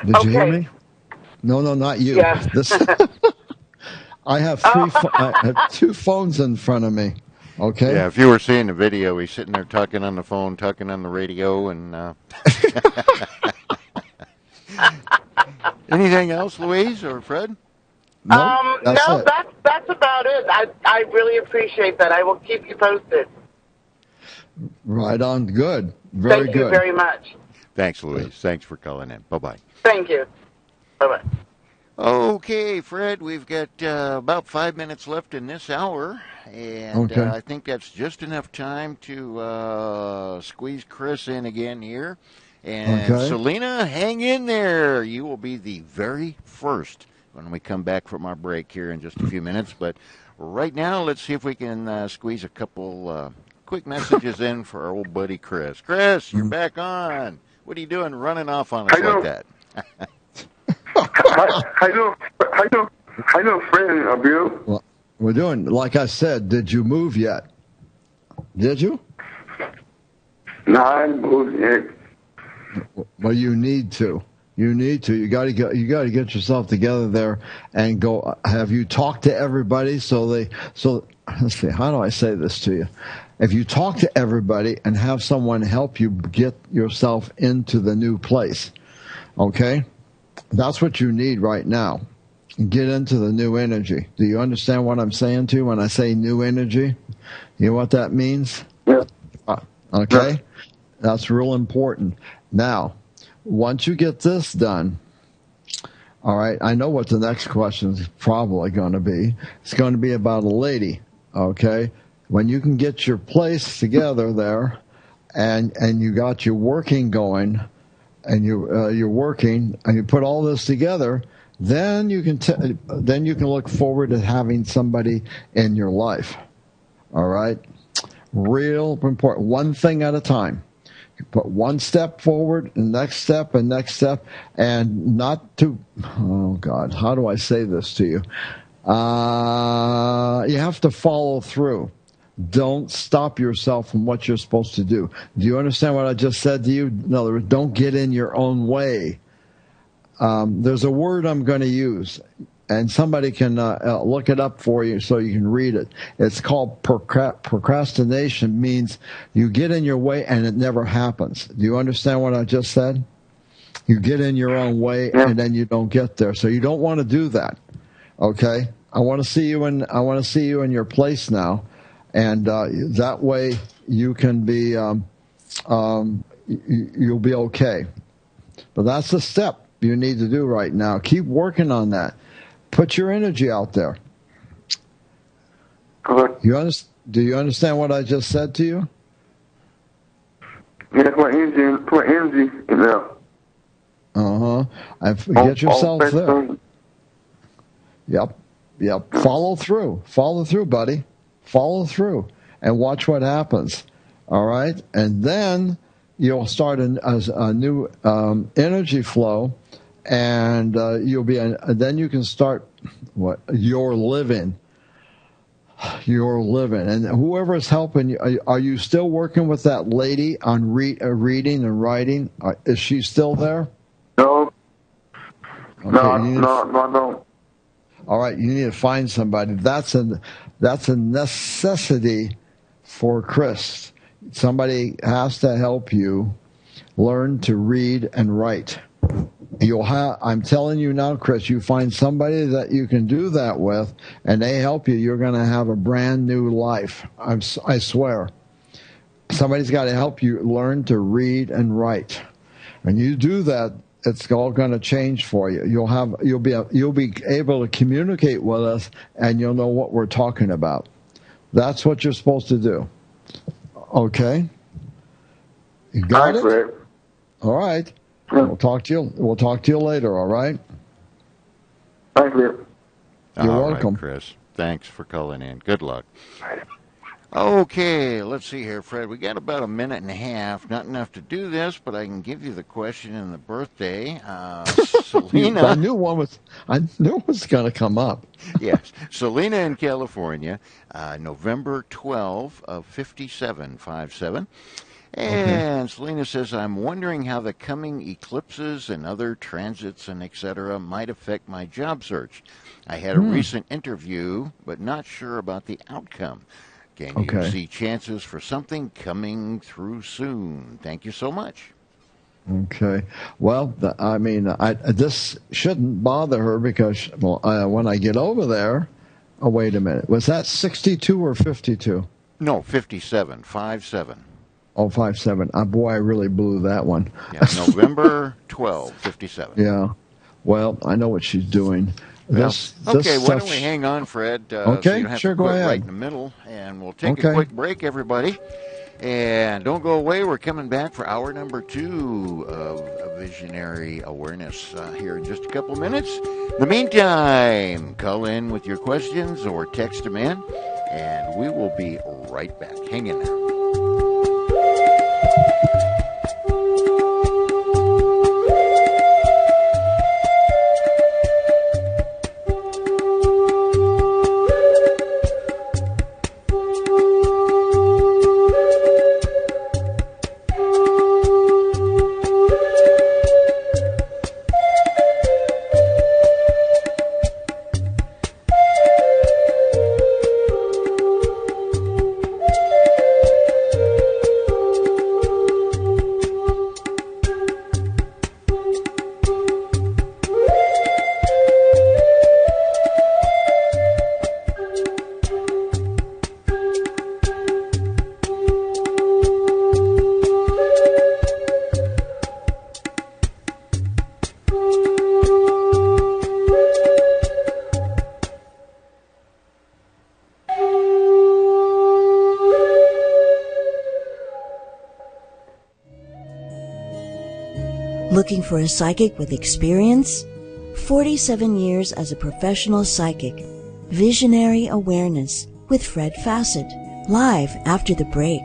Did you hear me? No, not you. Yes. I have two phones in front of me. Okay. Yeah, if you were seeing the video, he's sitting there talking on the phone, talking on the radio, and. Anything else, Louise or Fred? No, that's about it. I really appreciate that. I will keep you posted. Right on. Good. Very good. Thank you very much. Thanks, Louise. Thanks for calling in. Bye-bye. Thank you. Bye-bye. Okay, Fred, we've got about 5 minutes left in this hour, and I think that's just enough time to squeeze Chris in again here. And Selena, hang in there. You will be the very first when we come back from our break here in just a few minutes. But right now, let's see if we can squeeze a couple quick messages in for our old buddy Chris. Chris, you're back on. What are you doing running off on us like that? How you doing, friend, Bill? Well, we're doing, like I said, did you move yet? Did you? No, I haven't moved yet. Well, you need to. You need to. You got to get yourself together there and go. Have you talked to everybody? So let's see. How do I say this to you? If you talk to everybody and have someone help you get yourself into the new place, okay? That's what you need right now. Get into the new energy. Do you understand what I'm saying to you when I say new energy? You know what that means? Yeah. Okay? Yeah. That's real important. Now, once you get this done, all right, I know what the next question is probably going to be. It's going to be about a lady, okay? When you can get your place together there and you got your working going and you're working and you put all this together, then you can look forward to having somebody in your life. All right? Real important. One thing at a time. You put one step forward, and next step, and not to, oh God, how do I say this to you? You have to follow through. Don't stop yourself from what you're supposed to do. Do you understand what I just said to you? In other words, don't get in your own way. There's a word I'm going to use, and somebody can look it up for you so you can read it. It's called procrastination. Means you get in your way and it never happens. Do you understand what I just said? You get in your own way and then you don't get there. So you don't want to do that. Okay? I want to see you in your place now. And that way you can be, you'll be okay. But that's the step you need to do right now. Keep working on that. Put your energy out there. Good. Do you understand what I just said to you? Yeah, put energy in there. Get yourself there. Yep. Follow through, buddy. Follow through and watch what happens. All right? And then you'll start a new energy flow, and then you can start your living. And whoever is helping you, are you still working with that lady on reading and writing? Is she still there? No. Okay, No. All right, you need to find somebody. That's a necessity for Chris. Somebody has to help you learn to read and write. I'm telling you now, Chris, you find somebody that you can do that with, and they help you, you're going to have a brand new life. I swear. Somebody's got to help you learn to read and write. When you do that, it's all going to change for you. You'll be able to communicate with us, and you'll know what we're talking about. That's what you're supposed to do. Okay? You got it? Fred. All right. We'll talk to you later, all right? Thank you. You're welcome. Right, Chris. Thanks for calling in. Good luck. Okay, let's see here, Fred. We got about a minute and a half. Not enough to do this, but I can give you the question and the birthday. Selena. I knew it was going to come up. Yes. Selena in California, November 12 of 57. And Selena says, I'm wondering how the coming eclipses and other transits and etc. might affect my job search. I had a recent interview, but not sure about the outcome. Can you see chances for something coming through soon? Thank you so much. Okay. Well, this shouldn't bother her because when I get over there, wait a minute. Was that 62 or 52? No, 57, 57. Oh, 57. Boy, I really blew that one. Yeah, November 12, 57. Yeah. Well, I know what she's doing. Okay, why don't we hang on, Fred? Okay, so you don't have sure, to go quit ahead. right in the middle, and we'll take a quick break, everybody. And don't go away. We're coming back for hour number 2 of Visionary Awareness here in just a couple of minutes. In the meantime, call in with your questions or text them in, and we will be right back. Hang in there. Looking for a psychic with experience? 47 years as a professional psychic. Visionary Awareness with Fred Fassett. Live after the break.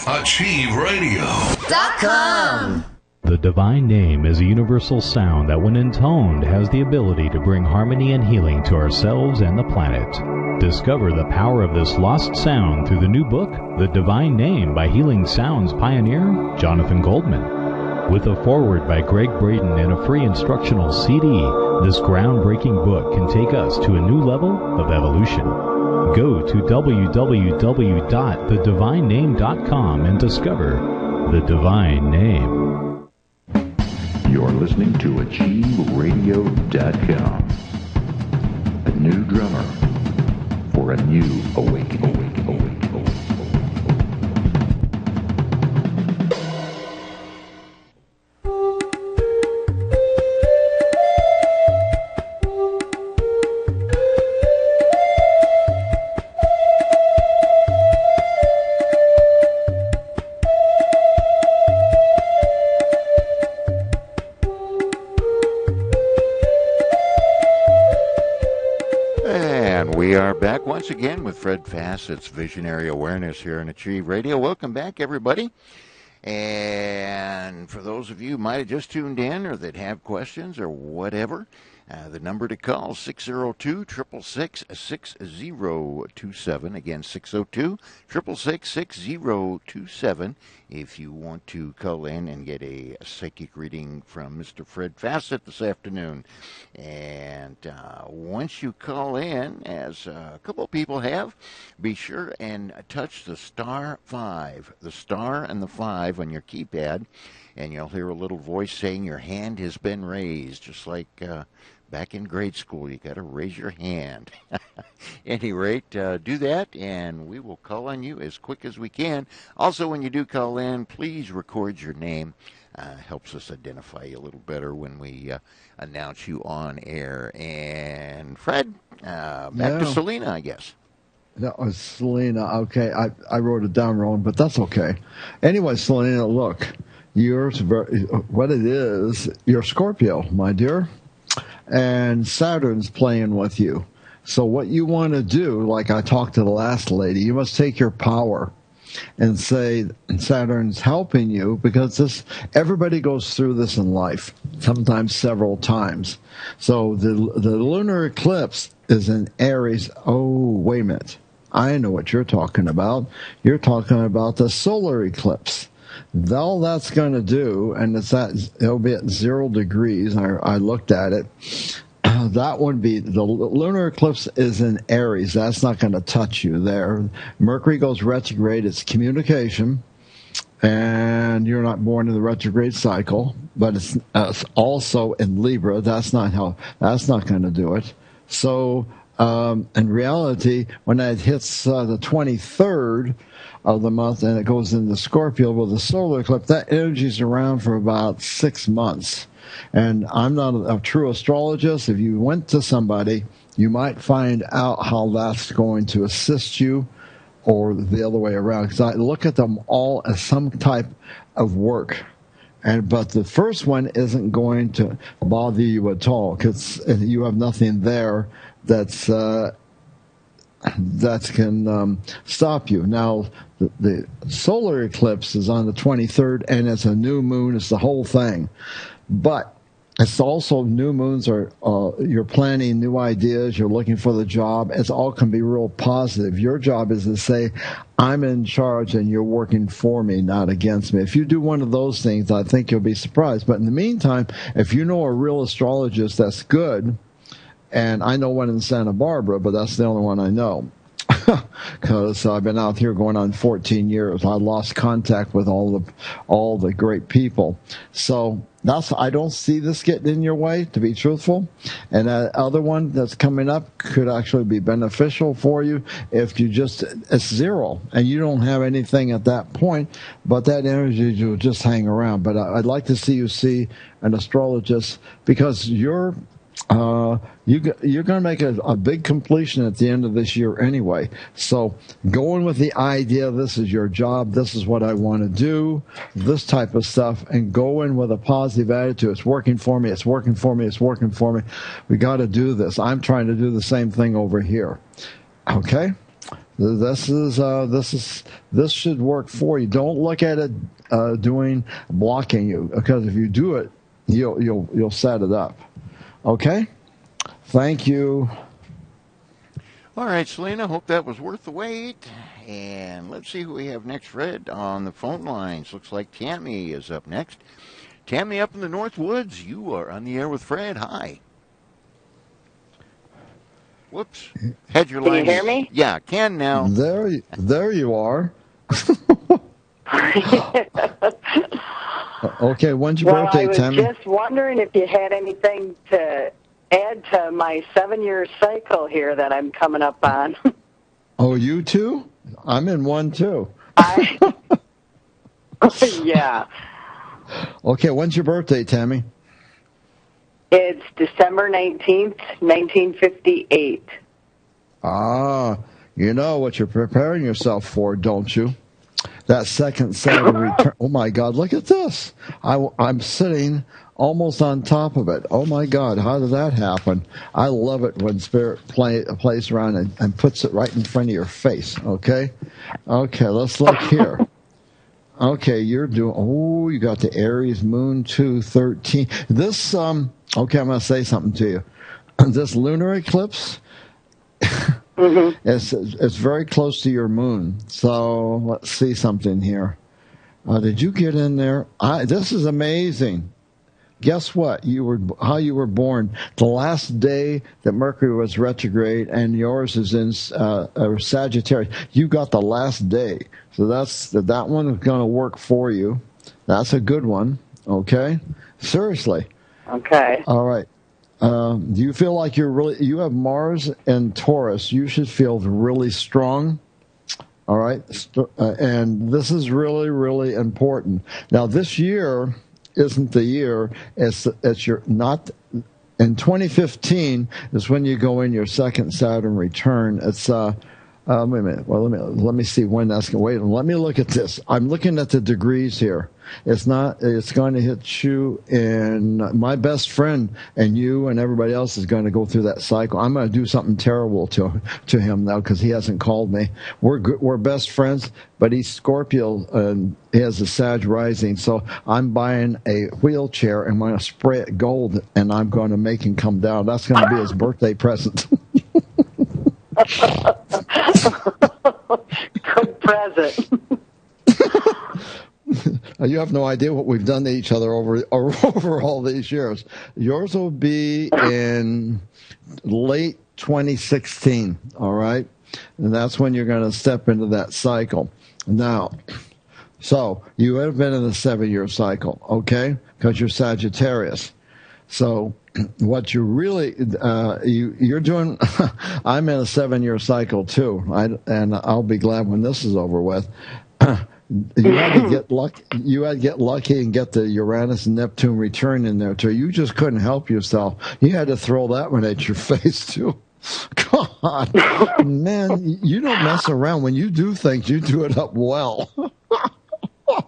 AchieveRadio.com. The divine name is a universal sound that, when intoned, has the ability to bring harmony and healing to ourselves and the planet. Discover the power of this lost sound through the new book, The Divine Name, by Healing Sounds pioneer Jonathan Goldman. With a foreword by Greg Braden and a free instructional CD, this groundbreaking book can take us to a new level of evolution. Go to www.thedivinename.com and discover the divine name. You're listening to AchieveRadio.com. A new drummer for a new awakening. Back once again with Fred Fassett's Visionary Awareness here on Achieve Radio. Welcome back, everybody. And for those of you who might have just tuned in or that have questions or whatever, the number to call, 602-666-6027. Again, 602-666-6027. If you want to call in and get a psychic reading from Mr. Fred Fassett this afternoon. And once you call in, as a couple of people have, be sure and touch the star 5, the star and the 5 on your keypad, and you'll hear a little voice saying your hand has been raised, just like back in grade school. You got to raise your hand. Any rate, do that, and we will call on you as quick as we can. Also, when you do call in, please record your name. Helps us identify you a little better when we announce you on air. And Fred, back to Selena, I guess. That was Selena. Okay, I wrote it down wrong, but that's okay. Anyway, Selena, look, what it is, you're Scorpio, my dear, and Saturn's playing with you. So what you want to do, like I talked to the last lady, you must take your power and say Saturn's helping you, because everybody goes through this in life, sometimes several times. So the lunar eclipse is in Aries. Oh, wait a minute. I know what you're talking about. You're talking about the solar eclipse. All that's going to do, and it'll be at 0 degrees. I looked at it. That would be, the lunar eclipse is in Aries. That's not going to touch you there. Mercury goes retrograde. It's communication, and you're not born in the retrograde cycle. But it's also in Libra. That's not going to do it. So in reality, when that hits the 23rd of the month and it goes into Scorpio with the solar eclipse, that energy's around for about 6 months. And I'm not a true astrologist. If you went to somebody, you might find out how that's going to assist you, or the other way around. Because I look at them all as some type of work. But the first one isn't going to bother you at all, because you have nothing there that can stop you. Now, the solar eclipse is on the 23rd, and it's a new moon. It's the whole thing. But it's also new moons are you're planning new ideas. You're looking for the job. It all can be real positive. Your job is to say, I'm in charge and you're working for me, not against me. If you do one of those things, I think you'll be surprised. But in the meantime, if you know a real astrologist that's good, and I know one in Santa Barbara, but that's the only one I know, because I've been out here going on 14 years. I lost contact with all the great people. So I don't see this getting in your way, to be truthful. And that other one that's coming up could actually be beneficial for you if it's 0 and you don't have anything at that point, but that energy will just hang around. But I'd like to see you see an astrologist, because you're going to make a big completion at the end of this year anyway. So going with the idea, this is your job, this is what I want to do, this type of stuff, and go in with a positive attitude. It's working for me, it's working for me, it's working for me. We got to do this. I'm trying to do the same thing over here. Okay? This should work for you. Don't look at it blocking you, because if you do it, you'll set it up. Okay? Thank you. All right, Selena, hope that was worth the wait. And let's see who we have next, Fred, on the phone lines. Looks like Tammy is up next. Tammy up in the North Woods, you are on the air with Fred. Hi. Whoops. Had your line. Can you hear me? Yeah, can now. There you are. Okay, when's your birthday, Tammy? I was just wondering if you had anything to add to my 7-year cycle here that I'm coming up on. Oh, you too? I'm in one too. Yeah. Okay, when's your birthday, Tammy? It's December 19th, 1958. Ah, you know what you're preparing yourself for, don't you? That second Saturn return. Oh, my God, look at this. I'm sitting almost on top of it. Oh, my God, how did that happen? I love it when Spirit plays around and puts it right in front of your face, okay? Okay, let's look here. Okay, you got the Aries Moon 213. This, okay, I'm going to say something to you. This lunar eclipse, it's very close to your moon. So let's see something here. Did you get in there? This is amazing. Guess what? How you were born. The last day that Mercury was retrograde, and yours is in Sagittarius. You got the last day, so that one is going to work for you. That's a good one. Okay, seriously. Okay. All right. Do you feel like you have Mars and Taurus? You should feel really strong. All right, and this is really, really important. Now, this year isn't the year. It's your not. In 2015 is when you go in your second Saturn return. It's wait a minute. Well, let me see when that's going. Wait, let me look at this. I'm looking at the degrees here. It's going to hit you, and my best friend and you and everybody else is going to go through that cycle. I'm going to do something terrible to him now because he hasn't called me. We're best friends, but he's Scorpio and he has a Sag rising. So I'm buying a wheelchair and I'm going to spray it gold, and I'm going to make him come down. That's going to be his birthday present. Good present. You have no idea what we've done to each other over all these years. Yours will be in late 2016, all right? And that's when you're going to step into that cycle. Now, so you have been in the 7-year cycle, okay? Because you're Sagittarius. So what you really you're doing, I'm in a 7-year cycle too, and I'll be glad when this is over with. You had to get lucky. You had to get lucky and get the Uranus and Neptune return in there too. You just couldn't help yourself. You had to throw that one at your face too. God, man, you don't mess around. When you do things, you do it up well.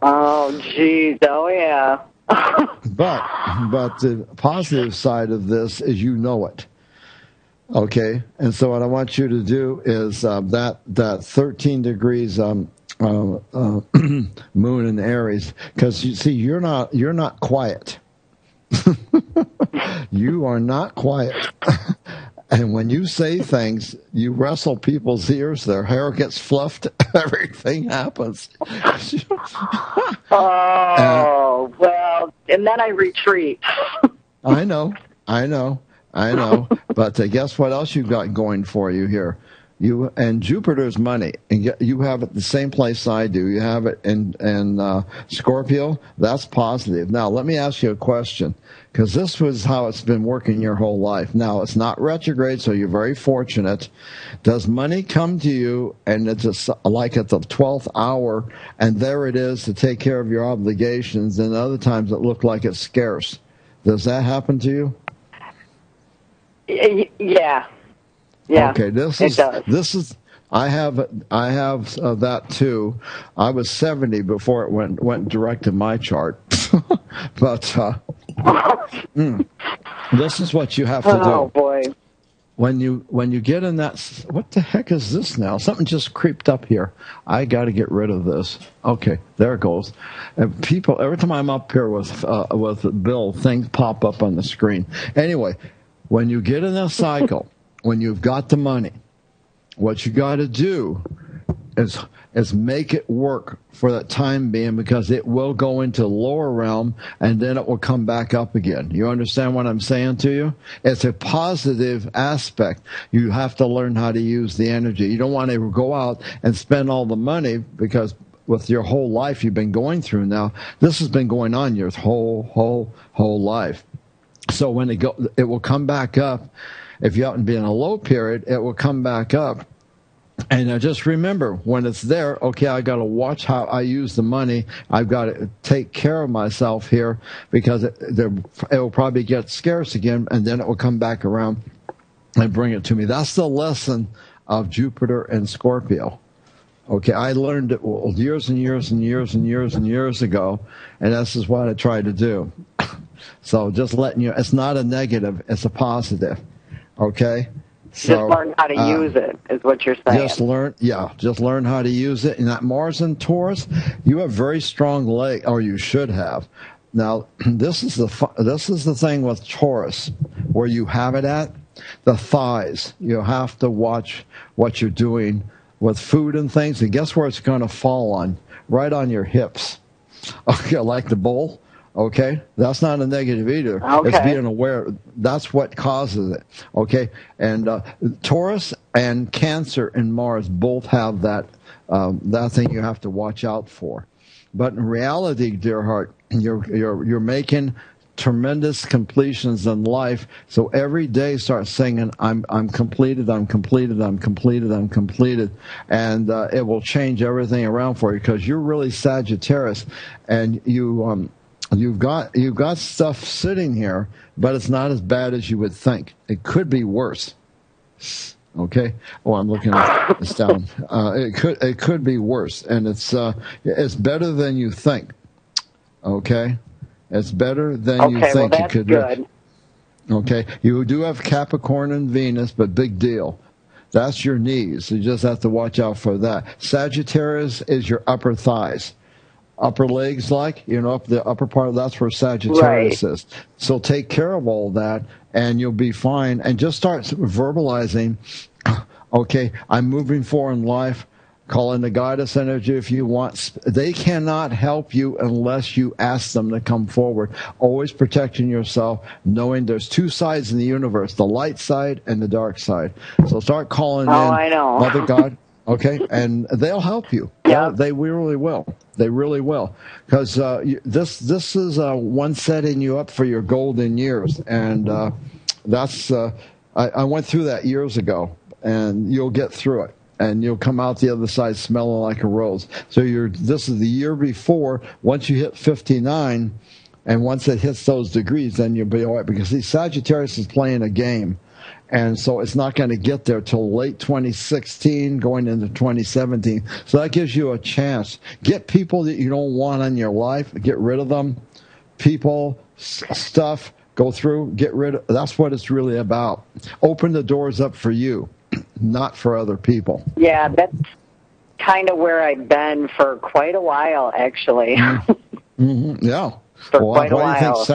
Oh, geez. Oh, yeah. But the positive side of this is you know it. Okay, and so what I want you to do is that 13 degrees moon in Aries, because you see you're not quiet. You are not quiet. And when you say things, you wrestle people's ears, their hair gets fluffed, everything happens. Oh, well, and then I retreat. I know. But guess what else you got going for you here? You and Jupiter's money, and you have it the same place I do. You have it in Scorpio. That's positive. Now, let me ask you a question, because this was how it's been working your whole life. Now, it's not retrograde, so you're very fortunate. Does money come to you, and it's just like at the 12th hour, and there it is to take care of your obligations, and other times it looked like it's scarce. Does that happen to you? Yeah. Yeah, okay, it does. I have that too. I was 70 before it went direct to my chart. But this is what you have to do. Oh boy. when you get in that, what the heck is this now? Something just creeped up here. I got to get rid of this. Okay, there it goes. And people, every time I'm up here with Bill, things pop up on the screen. Anyway, when you get in a cycle, when you've got the money, what you got to do is make it work for that time being, because it will go into lower realm and then it will come back up again. You understand what I'm saying to you? It's a positive aspect. You have to learn how to use the energy. You don't want to go out and spend all the money, because with your whole life you've been going through now, this has been going on your whole life. So when it will come back up. If you happen to be in a low period, it will come back up. And just remember, when it's there, okay, I got to watch how I use the money. I've got to take care of myself here, because it will probably get scarce again, and then it will come back around and bring it to me. That's the lesson of Jupiter and Scorpio. Okay, I learned it years and years and years and years and years ago, and this is what I try to do. So just letting you, it's not a negative, it's a positive. Okay? So, just learn how to use it, is what you're saying. Just learn how to use it. And that Mars and Taurus, you have very strong leg, or you should have. Now, this is the thing with Taurus, where you have it at the thighs. You have to watch what you're doing with food and things. And guess where it's going to fall on? Right on your hips. Okay, like the bowl. Okay, that's not a negative either. Okay. It's being aware. That's what causes it. Okay, and Taurus and Cancer and Mars both have that thing you have to watch out for. But in reality, dear heart, you're making tremendous completions in life. So every day start singing, I'm completed, I'm completed, I'm completed, I'm completed. And it will change everything around for you, because you're really Sagittarius, and you've got stuff sitting here, but it's not as bad as you would think. It could be worse. Okay. Oh, I'm looking at this down. It could be worse, and it's better than you think. Okay. It's better than you think. Well, that's good. Okay. You do have Capricorn and Venus, but big deal. That's your knees. You just have to watch out for that. Sagittarius is your upper thighs. Upper legs, up the upper part, that's where Sagittarius is. So take care of all that, and you'll be fine. And just start verbalizing, okay, I'm moving forward in life. Call in the goddess energy if you want. They cannot help you unless you ask them to come forward. Always protecting yourself, knowing there's two sides in the universe, the light side and the dark side. So start calling in I know. Mother God. Okay, and they'll help you. Yeah, they really will. They really will, because this is one setting you up for your golden years, and that's I went through that years ago, and you'll get through it, and you'll come out the other side smelling like a rose. So this is the year before. Once you hit 59, and once it hits those degrees, then you'll be all right, because Sagittarius is playing a game. And so it's not going to get there till late 2016, going into 2017. So that gives you a chance. Get people that you don't want in your life. Get rid of them. People, stuff, go through, get rid of. That's what it's really about. Open the doors up for you, not for other people. Yeah, that's kind of where I've been for quite a while, actually. Mm-hmm. Yeah. For quite a while.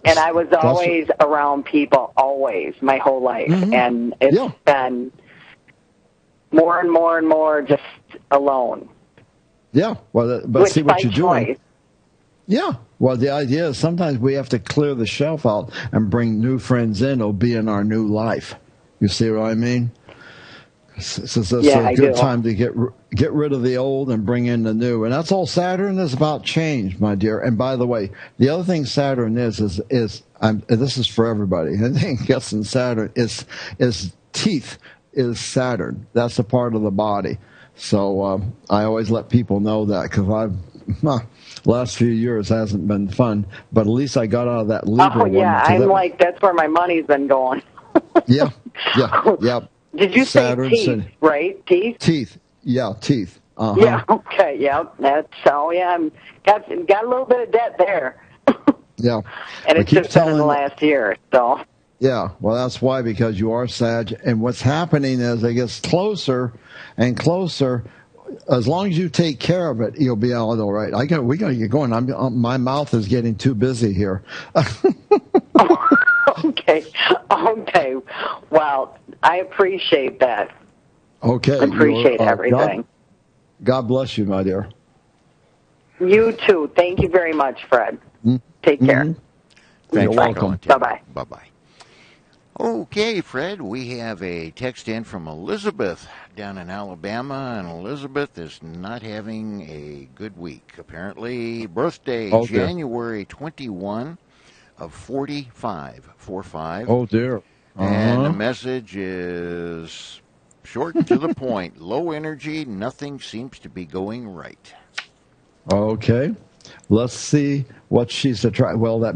And I was always around people, always, my whole life. Mm-hmm. And it's been more and more and more just alone. Yeah, well, but see what you're doing. Yeah, well, the idea is sometimes we have to clear the shelf out and bring new friends in who'll be in our new life. You see what I mean? So it's a good time to get rid of the old and bring in the new. And that's all Saturn is about, change, my dear. And by the way, the other thing Saturn is this is for everybody. Anything gets in Saturn is teeth is Saturn. That's a part of the body. So I always let people know that, because last few years hasn't been fun. But at least I got out of that Libra one. Oh, yeah, that's where my money's been going. Yeah. Did you say teeth, right? Teeth? Teeth. Yeah, teeth. Uh-huh. Yeah, okay, yeah. That's got a little bit of debt there. Yeah. And it's just been in the last year, so. Yeah, well, that's why, because you are Sag, and what's happening is it gets closer and closer. As long as you take care of it, you'll be all right. We got to get going. My mouth is getting too busy here. Okay. Well, I appreciate that. Okay. I appreciate everything. God bless you, my dear. You too. Thank you very much, Fred. Mm-hmm. Take care. You're welcome. Bye-bye. Bye-bye. Okay, Fred, we have a text in from Elizabeth down in Alabama, and Elizabeth is not having a good week. Apparently, birthday January 21 of 45. Oh, dear. And the message is short and to the point. Low energy, nothing seems to be going right. Okay. Let's see what she's attracted. Well, that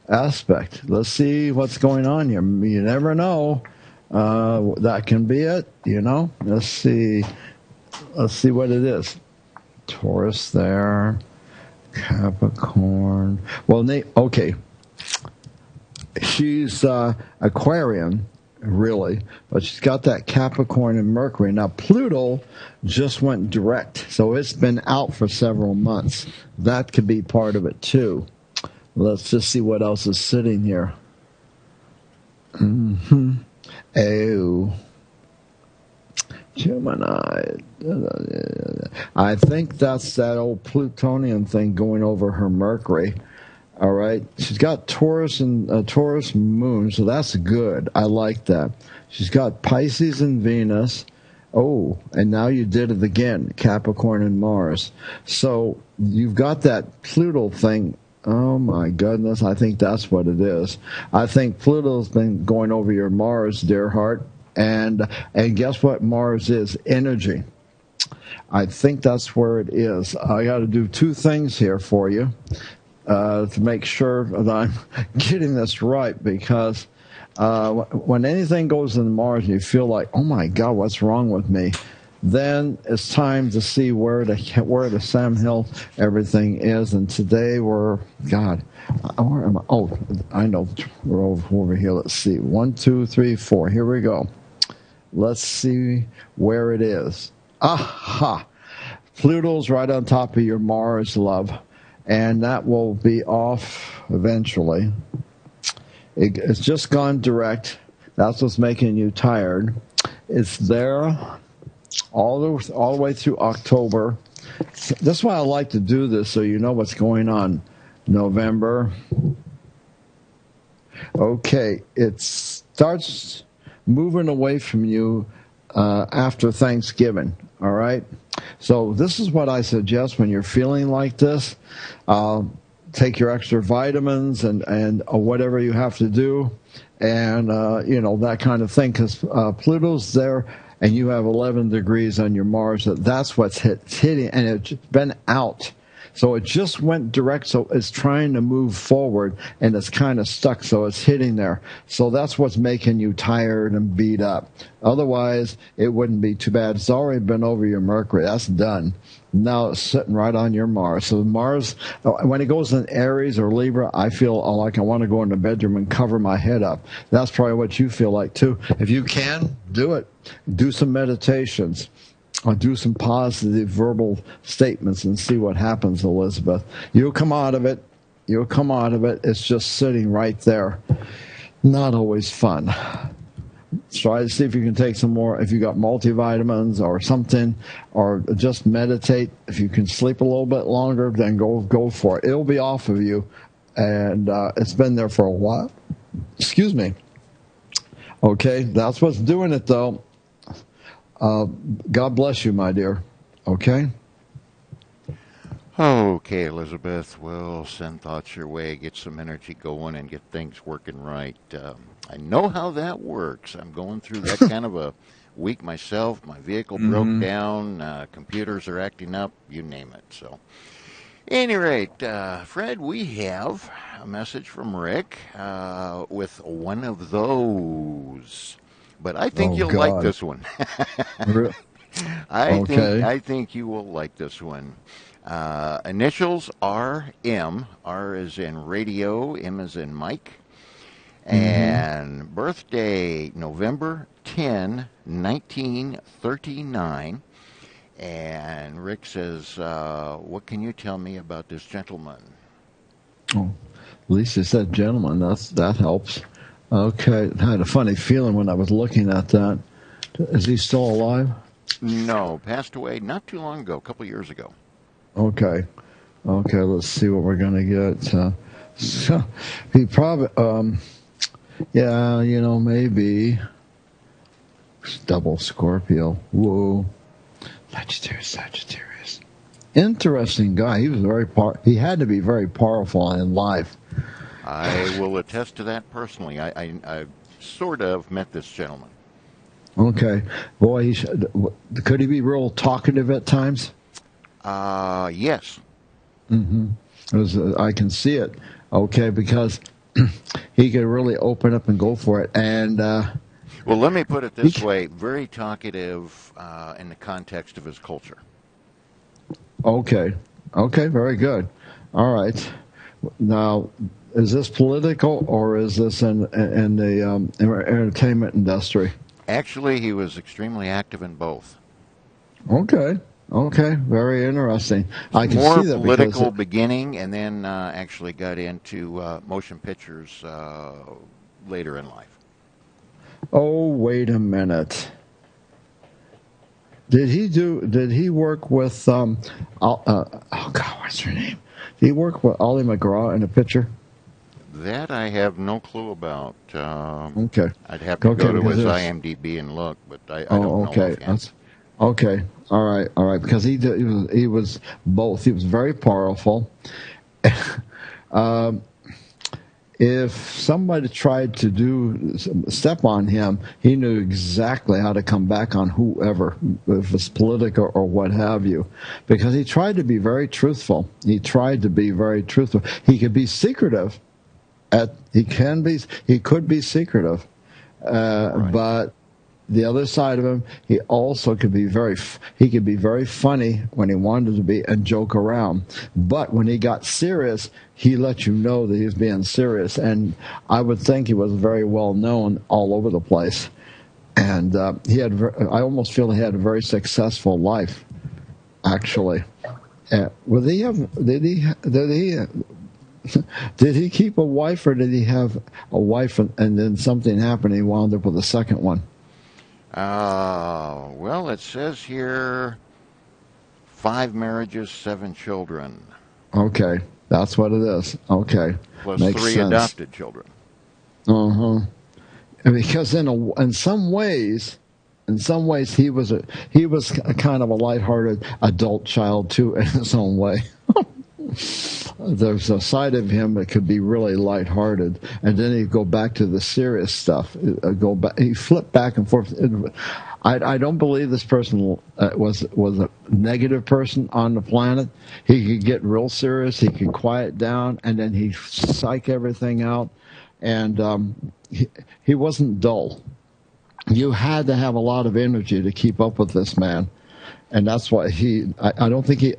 aspect. Let's see what's going on here. You never know. That can be it, Let's see what it is. Taurus there. Capricorn. Well, okay. She's Aquarian, really, but she's got that Capricorn and Mercury. Now, Pluto just went direct, so it's been out for several months. That could be part of it, too. Let's just see what else is sitting here. Oh. Gemini. I think that's that old Plutonian thing going over her Mercury. All right. She's got Taurus and Taurus moon, so that's good. I like that. She's got Pisces and Venus. Oh, and now you did it again, Capricorn and Mars. So you've got that Pluto thing. Oh, my goodness. I think that's what it is. I think Pluto's been going over your Mars, dear heart. And guess what Mars is? Energy. I think that's where it is. I got to do two things here for you to make sure that I'm getting this right, because when anything goes in Mars and you feel like, oh, my God, what's wrong with me? Then it's time to see where the Sam Hill everything is. And today where am I? Oh, I know. We're over here. Let's see. 1, 2, 3, 4. Here we go. Let's see where it is. Aha! Pluto's right on top of your Mars, love. And that will be off eventually. It's just gone direct. That's what's making you tired. It's there all the way through October. That's why I like to do this, so you know what's going on. November. Okay, it starts moving away from you after Thanksgiving, all right? So this is what I suggest when you're feeling like this. Take your extra vitamins and whatever you have to do, and, that kind of thing, because Pluto's there, and you have 11 degrees on your Mars. That's what's hitting, and it's been out. So it just went direct, so it's trying to move forward, and it's kind of stuck, so it's hitting there. So that's what's making you tired and beat up. Otherwise, it wouldn't be too bad. It's already been over your Mercury. That's done. Now it's sitting right on your Mars. So Mars, when it goes in Aries or Libra, I feel like I want to go in the bedroom and cover my head up. That's probably what you feel like, too. If you can, do it. Do some meditations. Or do some positive verbal statements and see what happens, Elizabeth. You'll come out of it. You'll come out of it. It's just sitting right there. Not always fun. Try to see if you can take some more, if you got multivitamins or something, or just meditate. If you can sleep a little bit longer, then go for it. It'll be off of you, and it's been there for a while. Excuse me. Okay, that's what's doing it, though. God bless you, my dear. Okay? Okay, Elizabeth. We'll send thoughts your way, get some energy going, and get things working right. I know how that works. I'm going through that kind of a week myself. My vehicle broke down. Computers are acting up. You name it. So, at any rate, Fred, we have a message from Rick with one of those. But I think you'll like this one. I think you will like this one. Initials RM. R is in radio. M is in Mike. And birthday, November 10, 1939. And Rick says, what can you tell me about this gentleman? Oh, at least it said gentleman. That helps. Okay. I had a funny feeling when I was looking at that. Is he still alive? No, passed away not too long ago, a couple years ago. Okay, let's see what we're going to get. So he probably, maybe double Scorpio. Whoa. Sagittarius. Interesting guy. He was he had to be very powerful in life. I will attest to that personally. I sort of met this gentleman. Okay. Boy, could he be real talkative at times? Yes. I can see it. Okay, because he could really open up and go for it. And well, let me put it this way: very talkative in the context of his culture. Okay, very good. All right. Now, is this political or is this in the entertainment industry? Actually, he was extremely active in both. Okay, very interesting. I can More see that political beginning, and then actually got into motion pictures later in life. Oh, wait a minute. Did he work with what's her name? Did he work with Ollie McGraw in a picture? That I have no clue about. Okay. I'd have to go to his IMDb and look, but I don't know offhand. Okay. All right. Because he was both. He was very powerful. If somebody tried to step on him, he knew exactly how to come back on whoever, if it's political or what have you, because he tried to be very truthful. He could be secretive. He could be secretive, right. But the other side of him, he also could be very funny when he wanted to be and joke around. But when he got serious, he let you know that he was being serious. And I would think he was very well known all over the place. And I almost feel he had a very successful life, actually. Did he keep a wife, or did he have a wife and then something happened and he wound up with a second one? Well, it says here 5 marriages, 7 children. Okay, that's what it is. Okay, plus makes 3 sense. Adopted children. Because in some ways, he was a kind of a lighthearted adult child too, in his own way. There's a side of him that could be really lighthearted, and then he'd go back to the serious stuff. He flipped back and forth. I don't believe this person was a negative person on the planet. He could get real serious. He could quiet down, and then he'd psych everything out. And he wasn't dull. You had to have a lot of energy to keep up with this man. And that's why I don't think he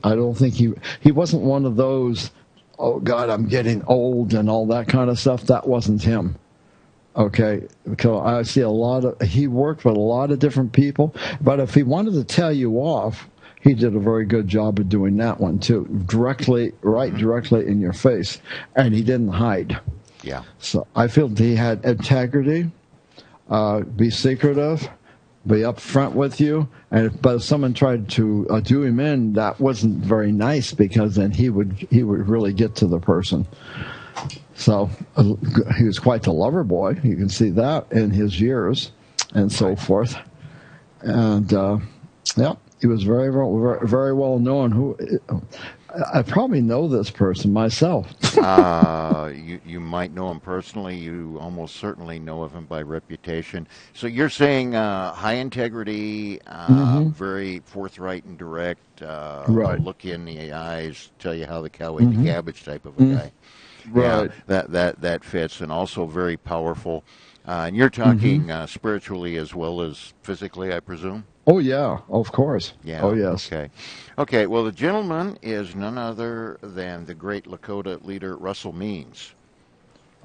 wasn't one of those, oh God, I'm getting old and all that kind of stuff. That wasn't him. Okay. Because I see he worked with a lot of different people, but if he wanted to tell you off, he did a very good job of doing that one too. Directly in your face. And he didn't hide. Yeah. So I feel he had integrity, be secretive, be up front with you, but if someone tried to do him in, that wasn't very nice, because then he would really get to the person. So he was quite the lover boy. You can see that in his years and so forth. And he was very, very, very well known. I probably know this person myself. You might know him personally. You almost certainly know of him by reputation. So you're saying high integrity, very forthright and direct, right. Look you in the eyes, tell you how the cow ate the cabbage type of a guy. Right. Yeah, that fits, and also very powerful. And you're talking spiritually as well as physically, I presume? Oh, yeah, of course. Yeah. Oh, yes. Okay, well, the gentleman is none other than the great Lakota leader, Russell Means.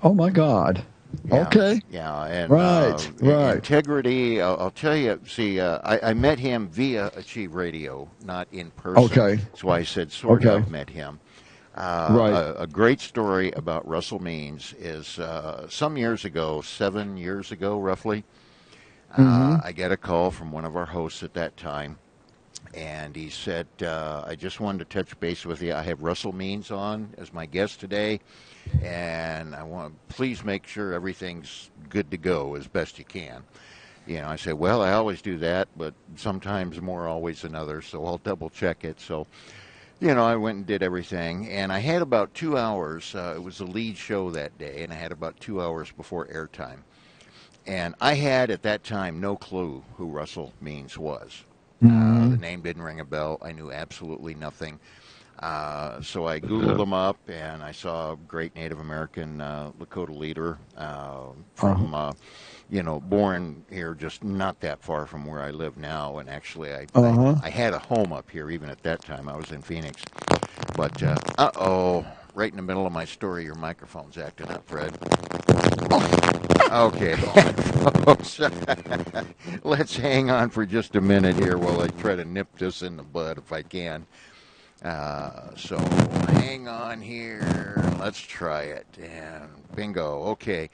Oh, my God. Yeah, okay. Yeah, and right. Integrity, I'll tell you, see, I met him via Achieve Radio, not in person. Okay. That's why I said sort of met him. Right. A great story about Russell Means is some years ago, 7 years ago roughly, I get a call from one of our hosts at that time, and he said, I just wanted to touch base with you. I have Russell Means on as my guest today, and I want to please make sure everything's good to go as best you can. You know, I said, well, I always do that, but sometimes more always than others, so I'll double check it. So, you know, I went and did everything, and I had about 2 hours. It was the lead show that day, and I had about 2 hours before airtime. And I had, at that time, no clue who Russell Means was. The name didn't ring a bell. I knew absolutely nothing. So I Googled him up, and I saw a great Native American Lakota leader from, you know, born here just not that far from where I live now. And actually, I had a home up here even at that time. I was in Phoenix. But, right in the middle of my story, your microphone's acting up, Fred. Okay, folks, let's hang on for just a minute here while I try to nip this in the bud if I can. So hang on here. Let's try it. And bingo. Okay.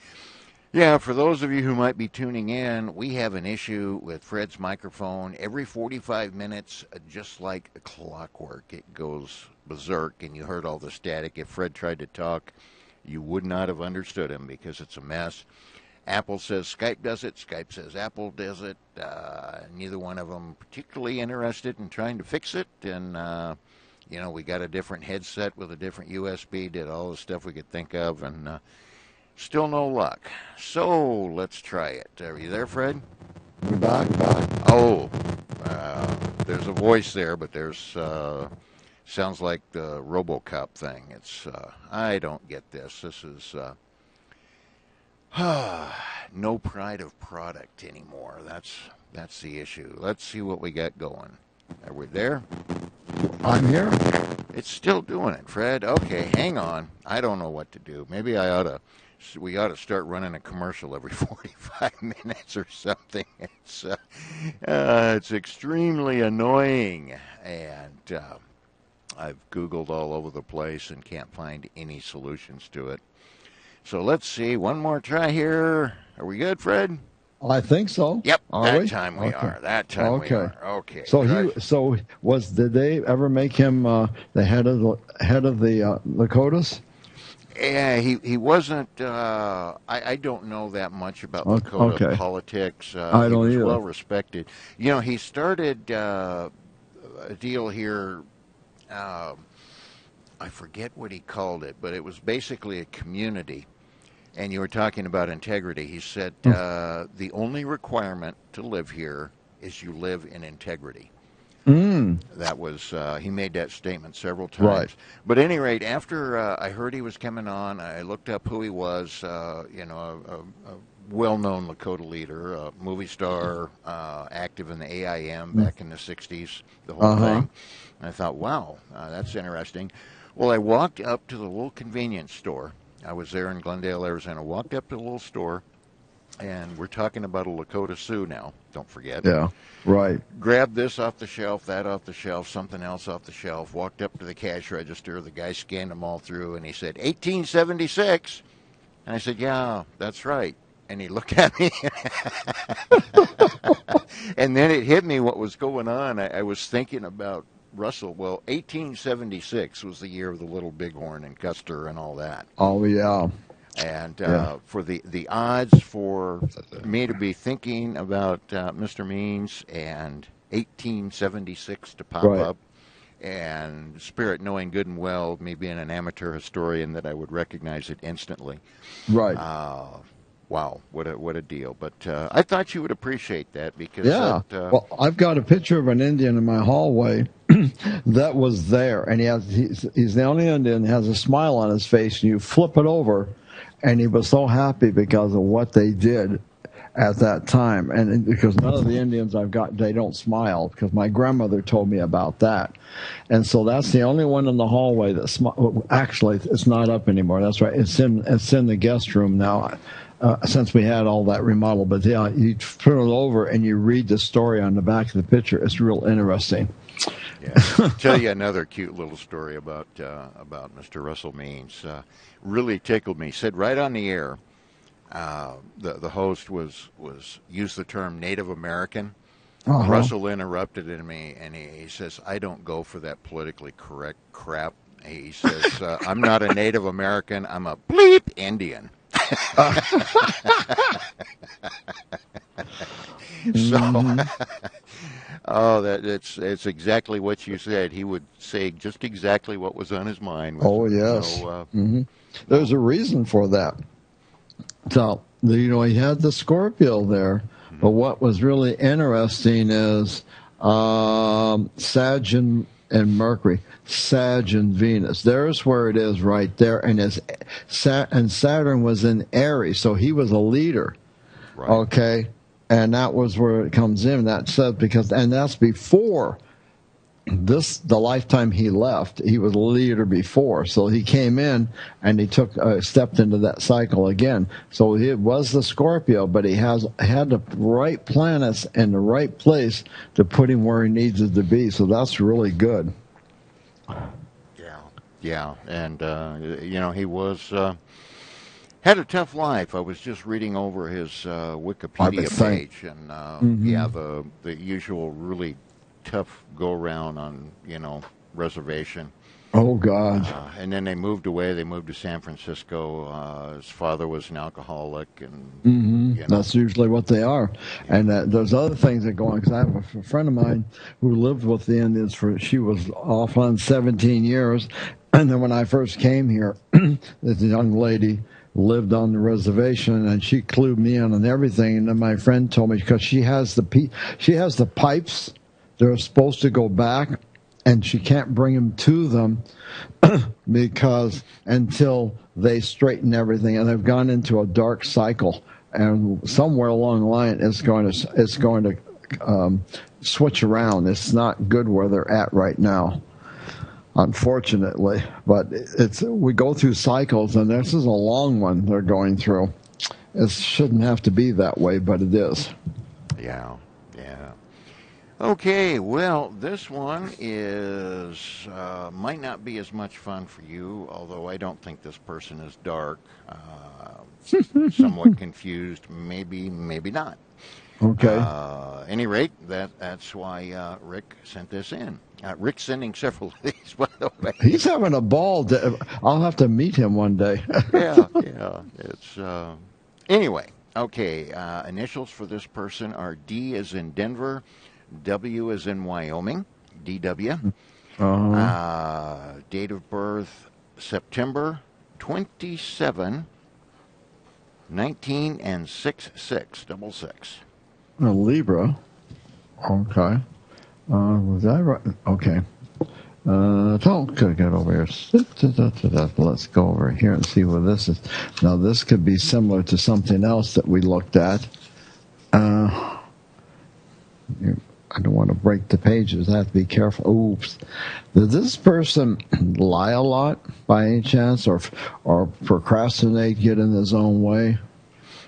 Yeah, for those of you who might be tuning in, we have an issue with Fred's microphone. Every 45 minutes, just like a clockwork, it goes berserk, and you heard all the static. If Fred tried to talk, you would not have understood him because it's a mess. Apple says Skype does it. Skype says Apple does it. Neither one of them particularly interested in trying to fix it. And, you know, we got a different headset with a different USB, did all the stuff we could think of, and still no luck. So let's try it. Are you there, Fred? We're back. Oh, there's a voice there, but there's sounds like the RoboCop thing. It's I don't get this. This is no pride of product anymore. That's the issue. Let's see what we got going. Are we there? I'm here. It's still doing it, Fred. Okay, hang on. I don't know what to do. Maybe we ought to start running a commercial every 45 minutes or something. It's extremely annoying, and I've Googled all over the place and can't find any solutions to it. So let's see. One more try here. Are we good, Fred? I think so. Yep. That time we are. Okay. So did they ever make him the head of the Lakotas? Yeah, he wasn't. I don't know that much about Lakota politics. I don't either. He was well respected. You know, he started a deal here. I forget what he called it, but it was basically a community. And you were talking about integrity. He said the only requirement to live here is you live in integrity. That was he made that statement several times. Right. But at any rate, after I heard he was coming on, I looked up who he was. You know, a well-known Lakota leader, a movie star, active in the AIM back in the 60s, the whole thing. And I thought, wow, that's interesting. Well, I walked up to the little convenience store. I was there in Glendale, Arizona. Walked up to the little store, and we're talking about a Lakota Sioux now. Don't forget. Yeah, right. Grabbed this off the shelf, that off the shelf, something else off the shelf. Walked up to the cash register. The guy scanned them all through, and he said, 1876. And I said, yeah, that's right. And he looked at me. And then it hit me what was going on. I was thinking about Russell. Well, 1876 was the year of the Little Bighorn and Custer and all that. Oh, yeah. And for the odds for me to be thinking about Mr. Means and 1876 to pop up, and Spirit knowing good and well, me being an amateur historian, that I would recognize it instantly. Right. Wow, what a deal! But I thought you would appreciate that because well, I've got a picture of an Indian in my hallway that was there, and he's the only Indian that has a smile on his face, and you flip it over, and he was so happy because of what they did at that time, and because none of the Indians I've got, they don't smile, because my grandmother told me about that, and so that's the only one in the hallway that actually it's not up anymore. That's right, it's in the guest room now. since we had all that remodel. But yeah, you turn it over and you read the story on the back of the picture. It's real interesting. Yeah, I'll tell you another cute little story about Mr. Russell Means. Really tickled me. Said right on the air, the host was used the term Native American. Uh-huh. Russell interrupted me, and he says, "I don't go for that politically correct crap." He says, "I'm not a Native American. I'm a bleep Indian." It's exactly what you said. He would say just exactly what was on his mind. Oh, yes. There's a reason for that. So, he had the Scorpio there, but what was really interesting is Sag and Mercury, Sag and Venus. There's where it is right there, and Saturn was in Aries, so he was a leader. Right. Okay. And that was where it comes in. That's before the lifetime he left. He was a leader before, so he came in and he stepped into that cycle again. So it was the Scorpio, but he had the right planets in the right place to put him where he needs to be. So that's really good. Yeah, and he was. Had a tough life. I was just reading over his Wikipedia page, and the usual really tough go-around on, reservation. Oh, God. And then they moved away. They moved to San Francisco. His father was an alcoholic. And that's usually what they are. Yeah. And there's other things that go on, because I have a friend of mine who lived with the Indians she was off on 17 years. And then when I first came here, this young lady lived on the reservation, and she clued me in on everything. And then my friend told me, because she has the pipes, they're supposed to go back, and she can't bring them to them because until they straighten everything, and they've gone into a dark cycle, and somewhere along the line it's going to switch around. It's not good where they're at right now, unfortunately. But we go through cycles, and this is a long one they're going through. It shouldn't have to be that way, but it is. Yeah. Okay, well, this one might not be as much fun for you, although I don't think this person is dark. Somewhat confused, maybe not. Okay. Any rate, that's why Rick sent this in. Rick's sending several of these, by the way. He's having a ball. I'll have to meet him one day. Yeah. It's anyway. Okay. Initials for this person are D as in Denver, W as in Wyoming, DW. Date of birth September 27, 19 and 66. A Libra. Okay. Was that right? Okay. Don't get over here. Let's go over here and see what this is. Now, this could be similar to something else that we looked at. I don't want to break the pages. I have to be careful. Oops. Does this person lie a lot by any chance, or procrastinate, get in his own way?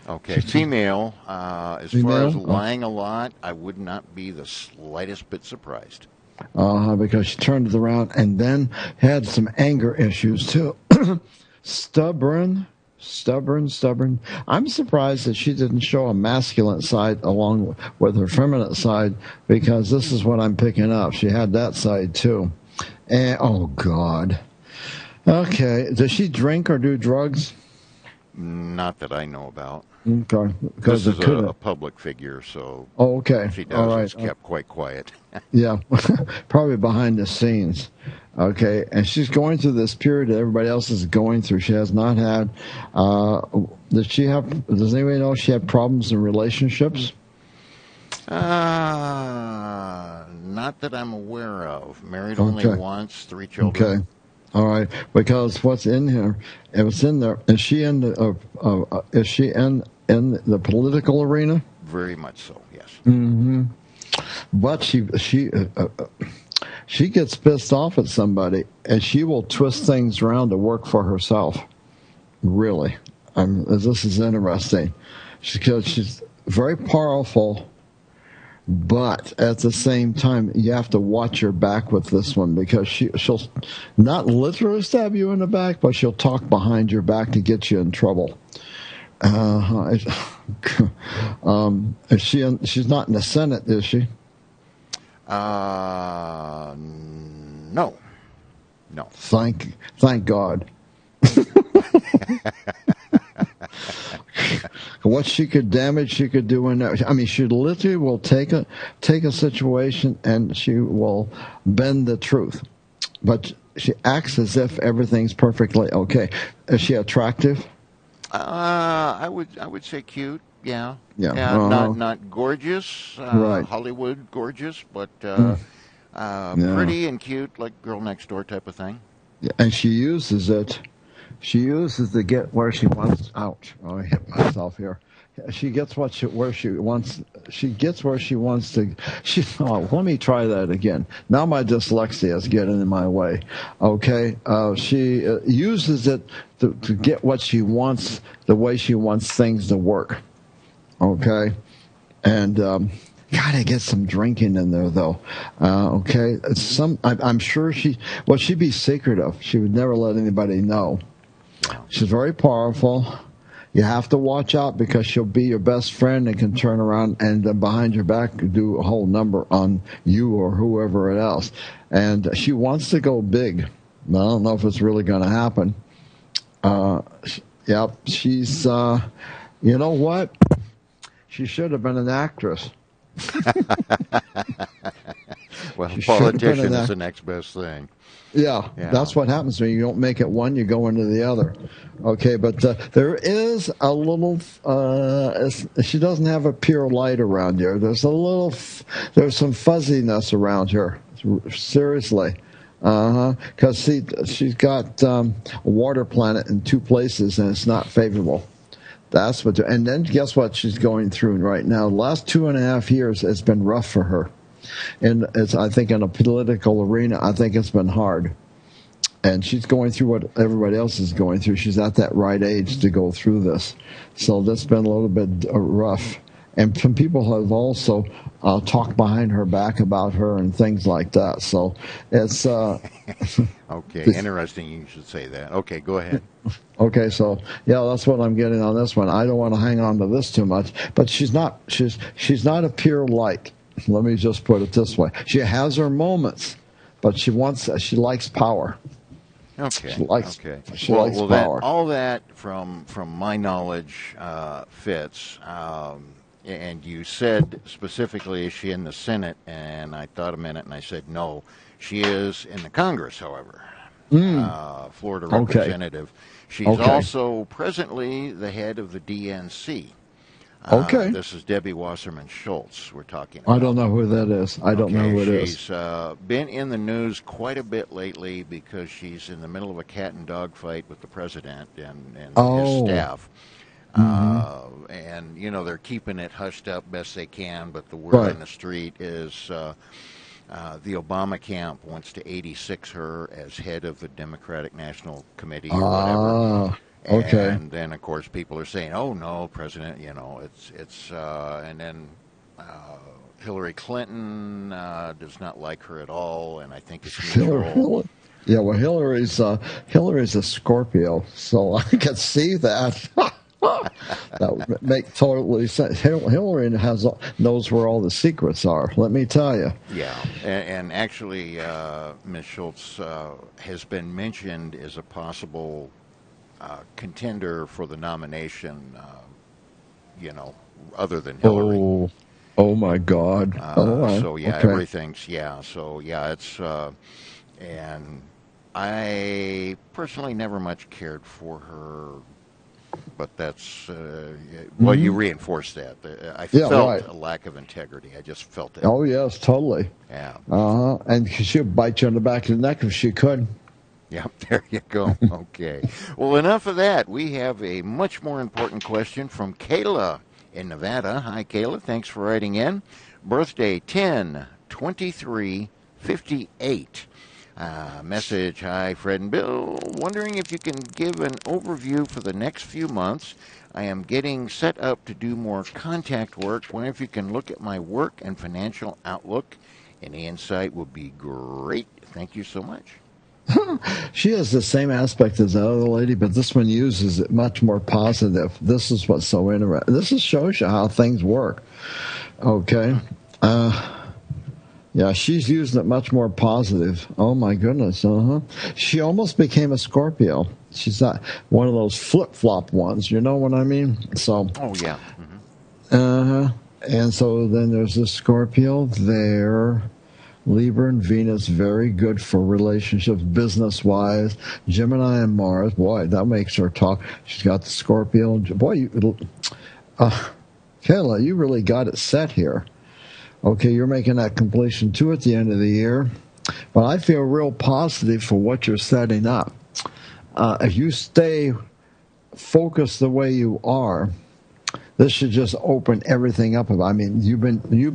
Okay, female. As far as lying a lot, I would not be the slightest bit surprised. Because she turned it around and then had some anger issues too. Stubborn. I'm surprised that she didn't show a masculine side along with her feminine side, because this is what I'm picking up. She had that side too. And, oh, God. Okay. Does she drink or do drugs? Not that I know about. Okay. This is a public figure, so if she does, it's kept quite quiet. Yeah, probably behind the scenes. Okay, and she's going through this period that everybody else is going through. She has not had. Does anybody know if she had problems in relationships? Not that I'm aware of. Married only once, 3 children. Okay. All right, because what's in here? It was in there. Is she in the political arena? Very much so. Yes. Mm-hmm. But she gets pissed off at somebody, and she will twist things around to work for herself. Really, This is interesting. She's very powerful, but at the same time, you have to watch your back with this one, because she'll not literally stab you in the back, but she'll talk behind your back to get you in trouble. She's not in the Senate, is she? No. Thank God. What she could damage, she could do in that. I mean, she literally will take a situation and she will bend the truth, but she acts as if everything's perfectly okay. Is she attractive? I would say cute. Yeah. Not gorgeous. Right. Hollywood gorgeous, but pretty and cute, like girl next door type of thing. Yeah, and she uses it. She uses to get where she wants. Ouch! Oh, I hit myself here. She gets where she wants. She gets where she wants to. Let me try that again. Now my dyslexia is getting in my way. Okay. She uses it to get what she wants, the way she wants things to work. Okay. And gotta get some drinking in there, though. Okay. I'm sure what she'd be secretive. She would never let anybody know. She's very powerful. You have to watch out, because she'll be your best friend and can turn around and behind your back do a whole number on you or whoever else. And she wants to go big. I don't know if it's really going to happen. She's, you know what? She should have been an actress. Well, politician is the next best thing. Yeah, that's what happens when you don't make it one, you go into the other. Okay, but there is a little. She doesn't have a pure light around here. There's some fuzziness around her. Seriously, because she's got a water planet in two places, and it's not favorable. That's what. And then guess what she's going through right now? The last 2.5 years has been rough for her. And I think in a political arena, I think it's been hard. And she's going through what everybody else is going through. She's at that right age to go through this. So that's been a little bit rough. And some people have also talked behind her back about her and things like that. So it's... Okay, interesting you should say that. Okay, go ahead. Okay, so that's what I'm getting on this one. I don't want to hang on to this too much. But she's not a pure light. Let me just put it this way. She has her moments, but she likes power. Okay. She likes power. All that from my knowledge fits. And you said specifically, is she in the Senate? And I thought a minute, and I said no. She is in the Congress, however. Florida representative. She's also presently the head of the DNC. This is Debbie Wasserman Schultz we're talking about. I don't know who that is. I don't know who it is. She's been in the news quite a bit lately because she's in the middle of a cat and dog fight with the president and his staff. And, they're keeping it hushed up best they can, but the word on the street is the Obama camp wants to 86 her as head of the Democratic National Committee or whatever. And then, of course, people are saying, "Oh no, President, it's." And then Hillary Clinton does not like her at all, and I think it's mutual. Yeah, well, Hillary's a Scorpio, so I can see that. That would make totally sense. Hillary knows where all the secrets are. Let me tell you. Yeah, and actually, Ms. Schultz has been mentioned as a possible contender for the nomination, other than Hillary. Oh my God. Everything's, it's, and I personally never much cared for her, but that's, you reinforced that. I felt a lack of integrity. I just felt it. Oh, yes, totally. Yeah. And she'll bite you on the back of the neck if she could. Yeah, there you go. Okay. Well, enough of that. We have a much more important question from Kayla in Nevada. Hi, Kayla. Thanks for writing in. Birthday 10/23/58. Message, hi, Fred and Bill. Wondering if you can give an overview for the next few months. I am getting set up to do more contact work. Wonder if you can look at my work and financial outlook. Any insight would be great. Thank you so much. She has the same aspect as the other lady, but this one uses it much more positive. This is what's so interesting. This shows you how things work. Okay. Yeah, she's using it much more positive. Oh, my goodness. She almost became a Scorpio. She's not one of those flip-flop ones. You know what I mean? So. Oh, yeah. And so then there's the Scorpio there. Libra and Venus, very good for relationships, business-wise. Gemini and Mars, boy, that makes her talk. She's got the Scorpio. Boy, Kayla, you really got it set here. Okay, you're making that completion too at the end of the year. But I feel real positive for what you're setting up. If you stay focused the way you are, this should just open everything up. I mean, you've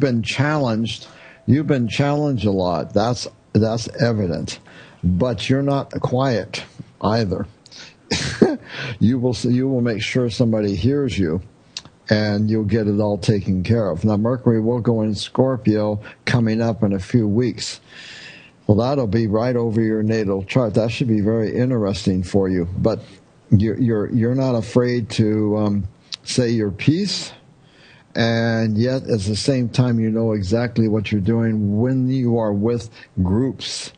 been challenged. You've been challenged a lot. That's evident. But you're not quiet either. You will make sure somebody hears you. And you'll get it all taken care of. Now, Mercury will go in Scorpio coming up in a few weeks. Well, that'll be right over your natal chart. That should be very interesting for you. But you're not afraid to say your piece, and yet at the same time you know exactly what you're doing when you are with groups.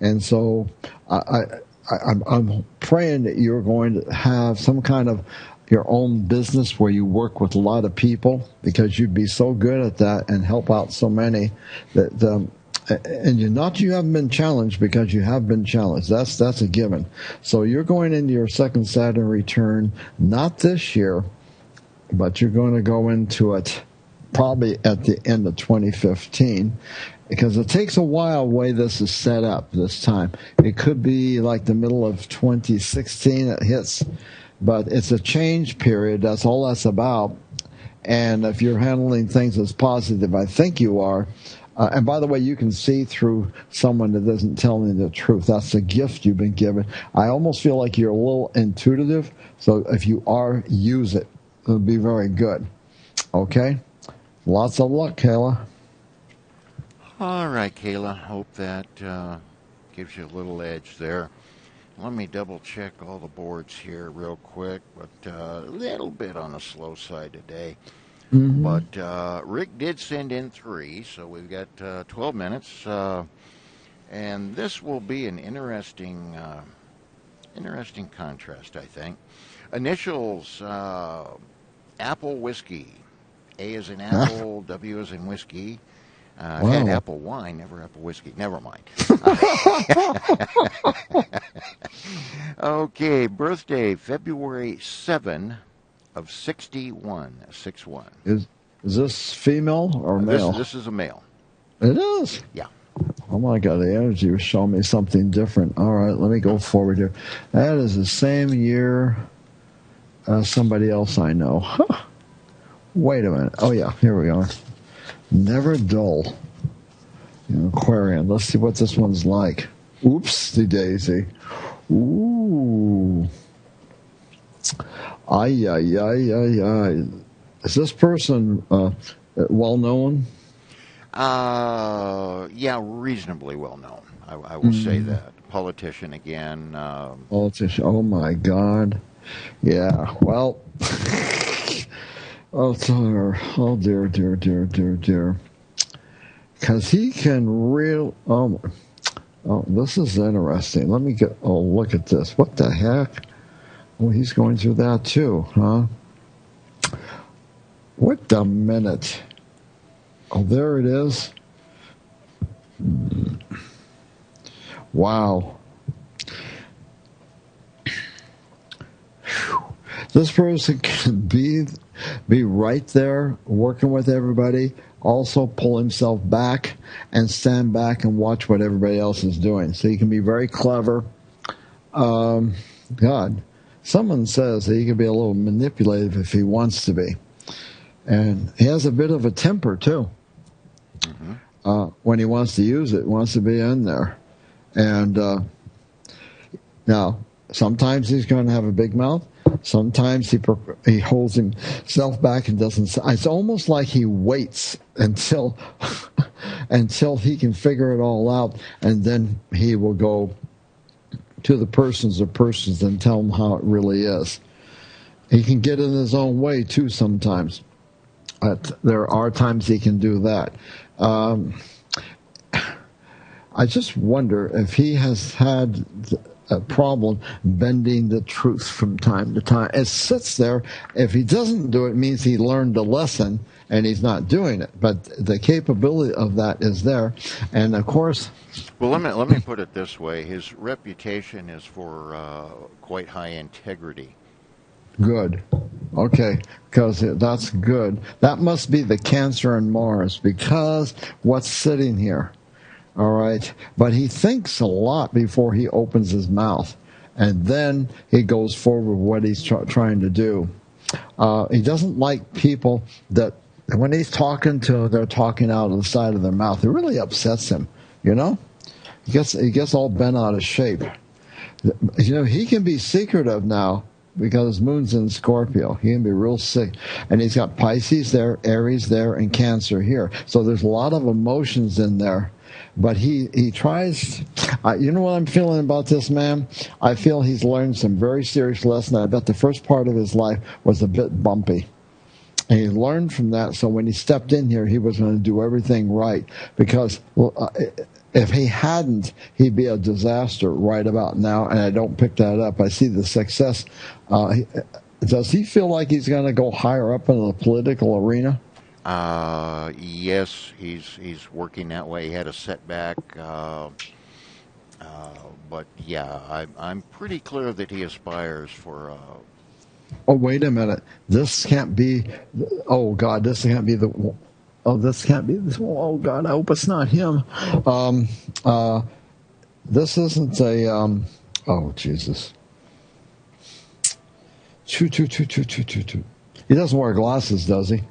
And so I'm praying that you're going to have some kind of your own business where you work with a lot of people, because you'd be so good at that and help out so many that and you haven't been challenged, because you have been challenged. That's a given. So you're going into your second Saturn return, not this year, but you're going to go into it probably at the end of 2015, because it takes a while the way this is set up this time. It could be like the middle of 2016 it hits. But it's a change period. That's all that's about. And if you're handling things as positive, I think you are. And by the way, you can see through someone that isn't telling the truth. That's a gift you've been given. I almost feel like you're a little intuitive. So if you are, use it. It'll be very good. Okay? Lots of luck, Kayla. All right, Kayla. Hope that gives you a little edge there. Let me double check all the boards here real quick, but a little bit on the slow side today. Mm-hmm. But Rick did send in 3, so we've got 12 minutes. And this will be an interesting contrast, I think. Initials, Apple Whiskey. A as in Apple, W as in Whiskey. I've had apple wine, never apple whiskey. Never mind. Okay, birthday, February 7 of 61. 61. Is this female or male? This is a male. It is? Yeah. Oh, my God, the energy was showing me something different. All right, let me go forward here. That is the same year as somebody else I know. Huh. Wait a minute. Oh, yeah, here we go. Never dull. Aquarian. Let's see what this one's like. Oopsie daisy. Ooh. Ay, ay, ay, ay, ay. Is this person well known? Yeah, reasonably well known. I will say that. Politician again. Politician. Oh, my God. Yeah. Well. Oh, dear, dear, dear, dear, dear. Because he can oh, this is interesting. Let me look at this. What the heck? Oh, he's going through that too, huh? Wait a minute. Oh, there it is. Wow. This person can be right there working with everybody, also pull himself back and stand back and watch what everybody else is doing. So he can be very clever. God, someone says that he can be a little manipulative if he wants to be. And he has a bit of a temper, too. Mm-hmm. When he wants to use it, wants to be in there. And now, sometimes he's going to have a big mouth. Sometimes he holds himself back and doesn't. It's almost like he waits until he can figure it all out, and then he will go to the persons and tell them how it really is. He can get in his own way too sometimes. There are times he can do that. I just wonder if he has had a problem bending the truth from time to time. It sits there. If he doesn't do it, it means he learned a lesson and he's not doing it. But the capability of that is there. And of course... Well, let me put it this way. His reputation is for quite high integrity. Good. Okay, because that's good. That must be the Cancer in Mars, because what's sitting here? All right, but he thinks a lot before he opens his mouth, and then he goes forward with what he's trying to do. He doesn't like people that, when he's talking to, they're talking out of the side of their mouth. It really upsets him, you know? He gets all bent out of shape. You know, he can be secretive now because his moon's in Scorpio. He can be real sick. And he's got Pisces there, Aries there, and Cancer here. So there's a lot of emotions in there. But he tries, you know what I'm feeling about this man? I feel he's learned some very serious lessons. I bet the first part of his life was a bit bumpy. And he learned from that, so when he stepped in here, he was going to do everything right. Because if he hadn't, he'd be a disaster right about now, and I don't pick that up. I see the success. Does he feel like he's going to go higher up in the political arena? Yes, he's working that way. He had a setback, but yeah, I'm pretty clear that he aspires for. Oh, wait a minute! This can't be. Oh God, this can't be the. Oh, this can't be this. Oh God, I hope it's not him. This isn't a. Oh Jesus. Choo. He doesn't wear glasses, does he?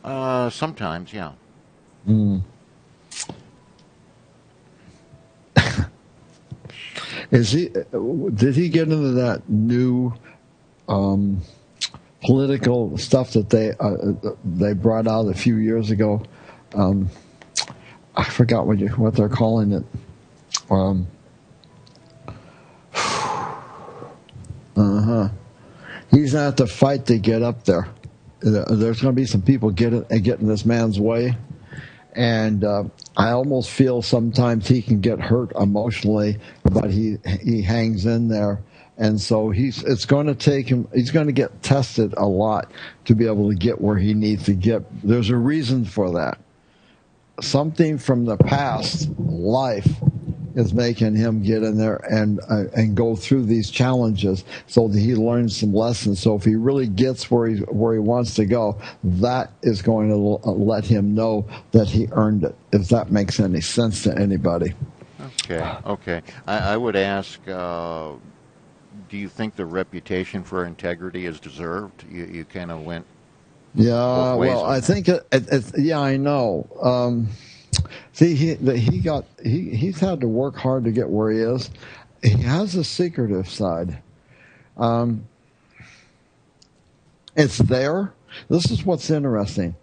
Sometimes, yeah. Is he? Did he get into that new political stuff that they brought out a few years ago? I forgot what they're calling it. He's gonna have to fight to get up there. There's going to be some people getting in this man's way, and I almost feel sometimes he can get hurt emotionally, but he hangs in there, and so it's going to take him. He's going to get tested a lot to be able to get where he needs to get. There's a reason for that. Something from the past life is making him get in there and go through these challenges so that he learns some lessons. So if he really gets where he wants to go, that is going to let him know that he earned it, if that makes any sense to anybody. Okay. I would ask, do you think the reputation for integrity is deserved? You kind of went both ways. Well, I think yeah, I know. See, he's had to work hard to get where he is. He has a secretive side. It's there. This is what's interesting.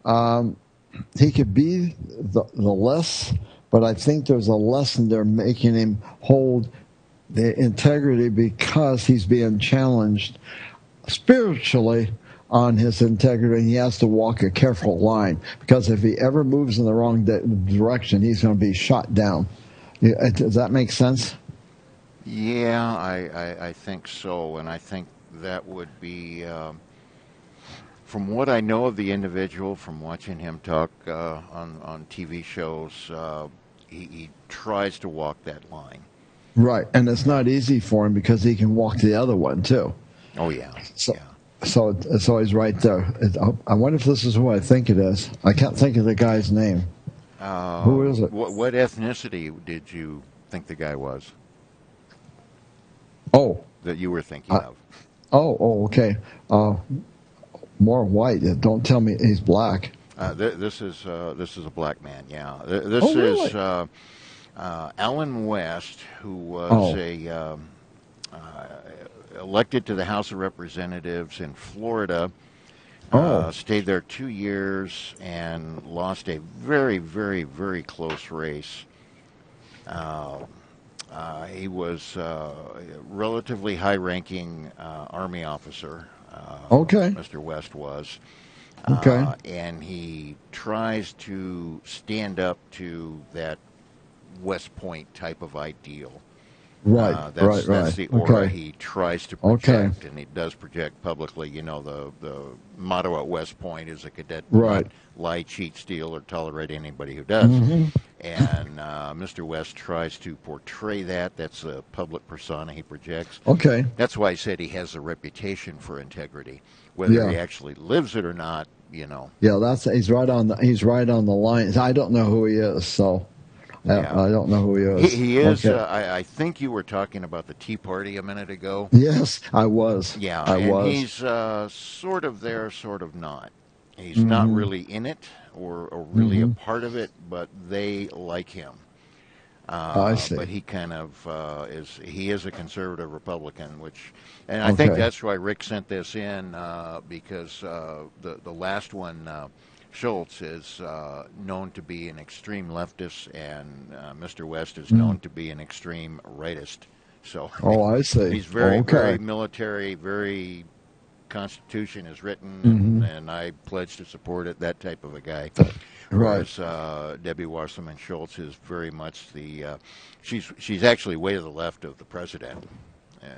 He could be the less, but I think there's a lesson there making him hold the integrity because he's being challenged spiritually on his integrity, and he has to walk a careful line, because if he ever moves in the wrong direction, he's going to be shot down. Does that make sense? Yeah, I think so, and I think that would be, from what I know of the individual, from watching him talk on TV shows, he tries to walk that line. Right, and it's not easy for him because he can walk the other one too. Oh yeah. So he's right there. I wonder if this is who I think it is. I can't think of the guy's name. Who is it? What ethnicity did you think the guy was? Oh. That you were thinking of. Oh, okay. More white. Don't tell me he's black. This is a black man. Yeah. Really? Alan West, who was elected to the House of Representatives in Florida, stayed there 2 years and lost a very, very, very close race. He was a relatively high-ranking Army officer. Mr. West was. And he tries to stand up to that West Point type of ideal. That's the aura he tries to project, and he does project publicly. You know, the motto at West Point is a cadet will not lie, cheat, steal, or tolerate anybody who does. And Mr. West tries to portray that. That's a public persona he projects. That's why I said he has a reputation for integrity. Whether he actually lives it or not, you know. He's right on the line. I don't know who he is, so. I don't know who he is. He is. I think you were talking about the Tea Party a minute ago. Yes, I was. I was. He's sort of there, sort of not. He's not really in it or really a part of it, but they like him. I see. But he kind of is a conservative Republican, and I think that's why Rick sent this in because the last one. Schultz is known to be an extreme leftist, and Mr. West is known to be an extreme rightist. So, I see. He's very, very military, very Constitution is written, and I pledge to support it. That type of a guy. Whereas Debbie Wasserman Schultz is very much she's actually way to the left of the president.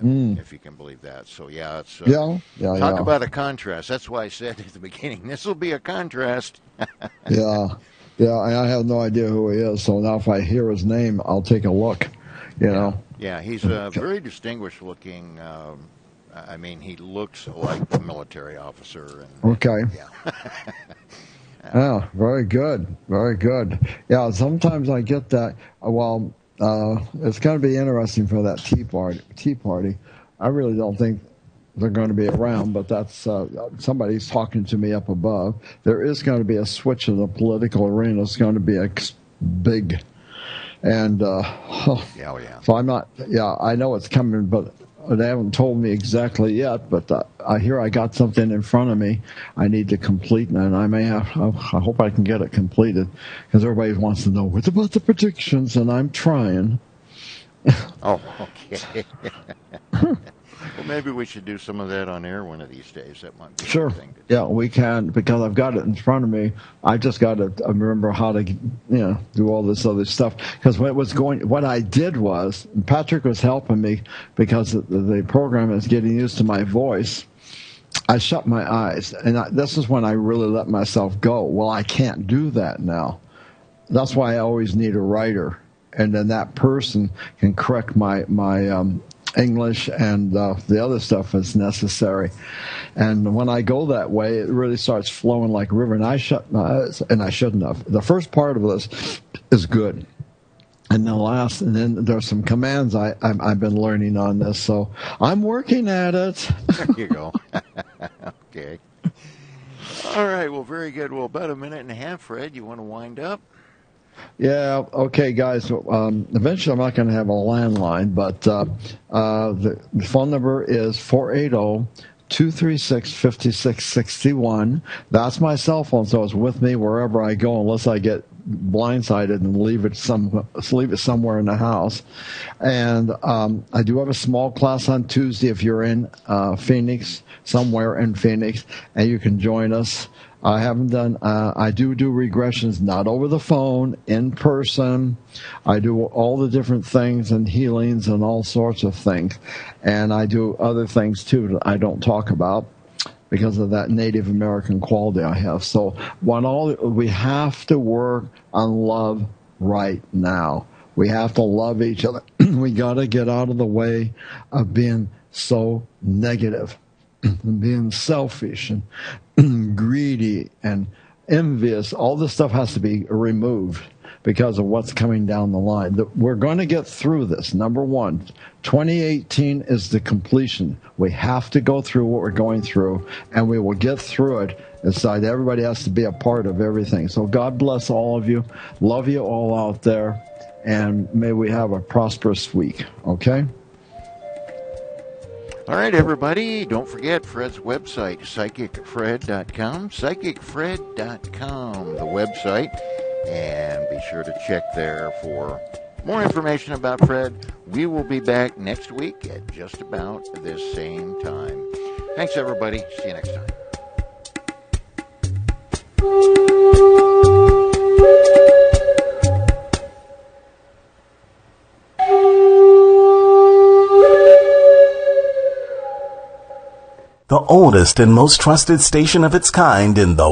If you can believe that. So, it's talk about a contrast. That's why I said at the beginning, this will be a contrast. I have no idea who he is, so now if I hear his name, I'll take a look, you know. Yeah, he's a very distinguished looking, I mean, he looks like a military officer. Very good, very good. Yeah, sometimes I get that, it's going to be interesting for that Tea Party. I really don't think they're going to be around, but that's somebody's talking to me up above. There is going to be a switch in the political arena. It's going to be big, and so I'm not. I know it's coming, but they haven't told me exactly yet. But I hear I got something in front of me I need to complete, and I may have. I hope I can get it completed because everybody wants to know what about the predictions, and I'm trying. Okay. Well, maybe we should do some of that on air one of these days. That might be something. Yeah, we can, because I've got it in front of me. I just got to remember how to, do all this other stuff. Because what I did was, Patrick was helping me because the program is getting used to my voice. I shut my eyes, and this is when I really let myself go. Well, I can't do that now. That's why I always need a writer, and then that person can correct my English and the other stuff as necessary. And when I go that way, it really starts flowing like a river, and I shut my eyes, and I shouldn't have. The first part of this is good. And then there's some commands I've been learning on this, so I'm working at it. There you go. Okay. All right, well, very good. Well, about a minute and a half, Fred. You want to wind up? Yeah, okay, guys. Eventually I'm not going to have a landline, but the phone number is 480-236-5661. That's my cell phone, so it's with me wherever I go, unless I get blindsided and leave it somewhere in the house. And I do have a small class on Tuesday if you're in Phoenix, somewhere in Phoenix, and you can join us. I haven't done, I do regressions, not over the phone, in person. I do all the different things and healings and all sorts of things. And I do other things too that I don't talk about because of that Native American quality I have. So we have to work on love right now. We have to love each other. We got to get out of the way of being so negative and being selfish and greedy and envious. All this stuff has to be removed because of what's coming down the line. We're going to get through this. Number one, 2018 is the completion. We have to go through what we're going through, and we will get through it. Inside, everybody has to be a part of everything. So God bless all of you. Love you all out there. and may we have a prosperous week, okay? All right, everybody, don't forget Fred's website, psychicfred.com, psychicfred.com, the website, and be sure to check there for more information about Fred. We will be back next week at just about this same time. Thanks, everybody. See you next time. The oldest and most trusted station of its kind in the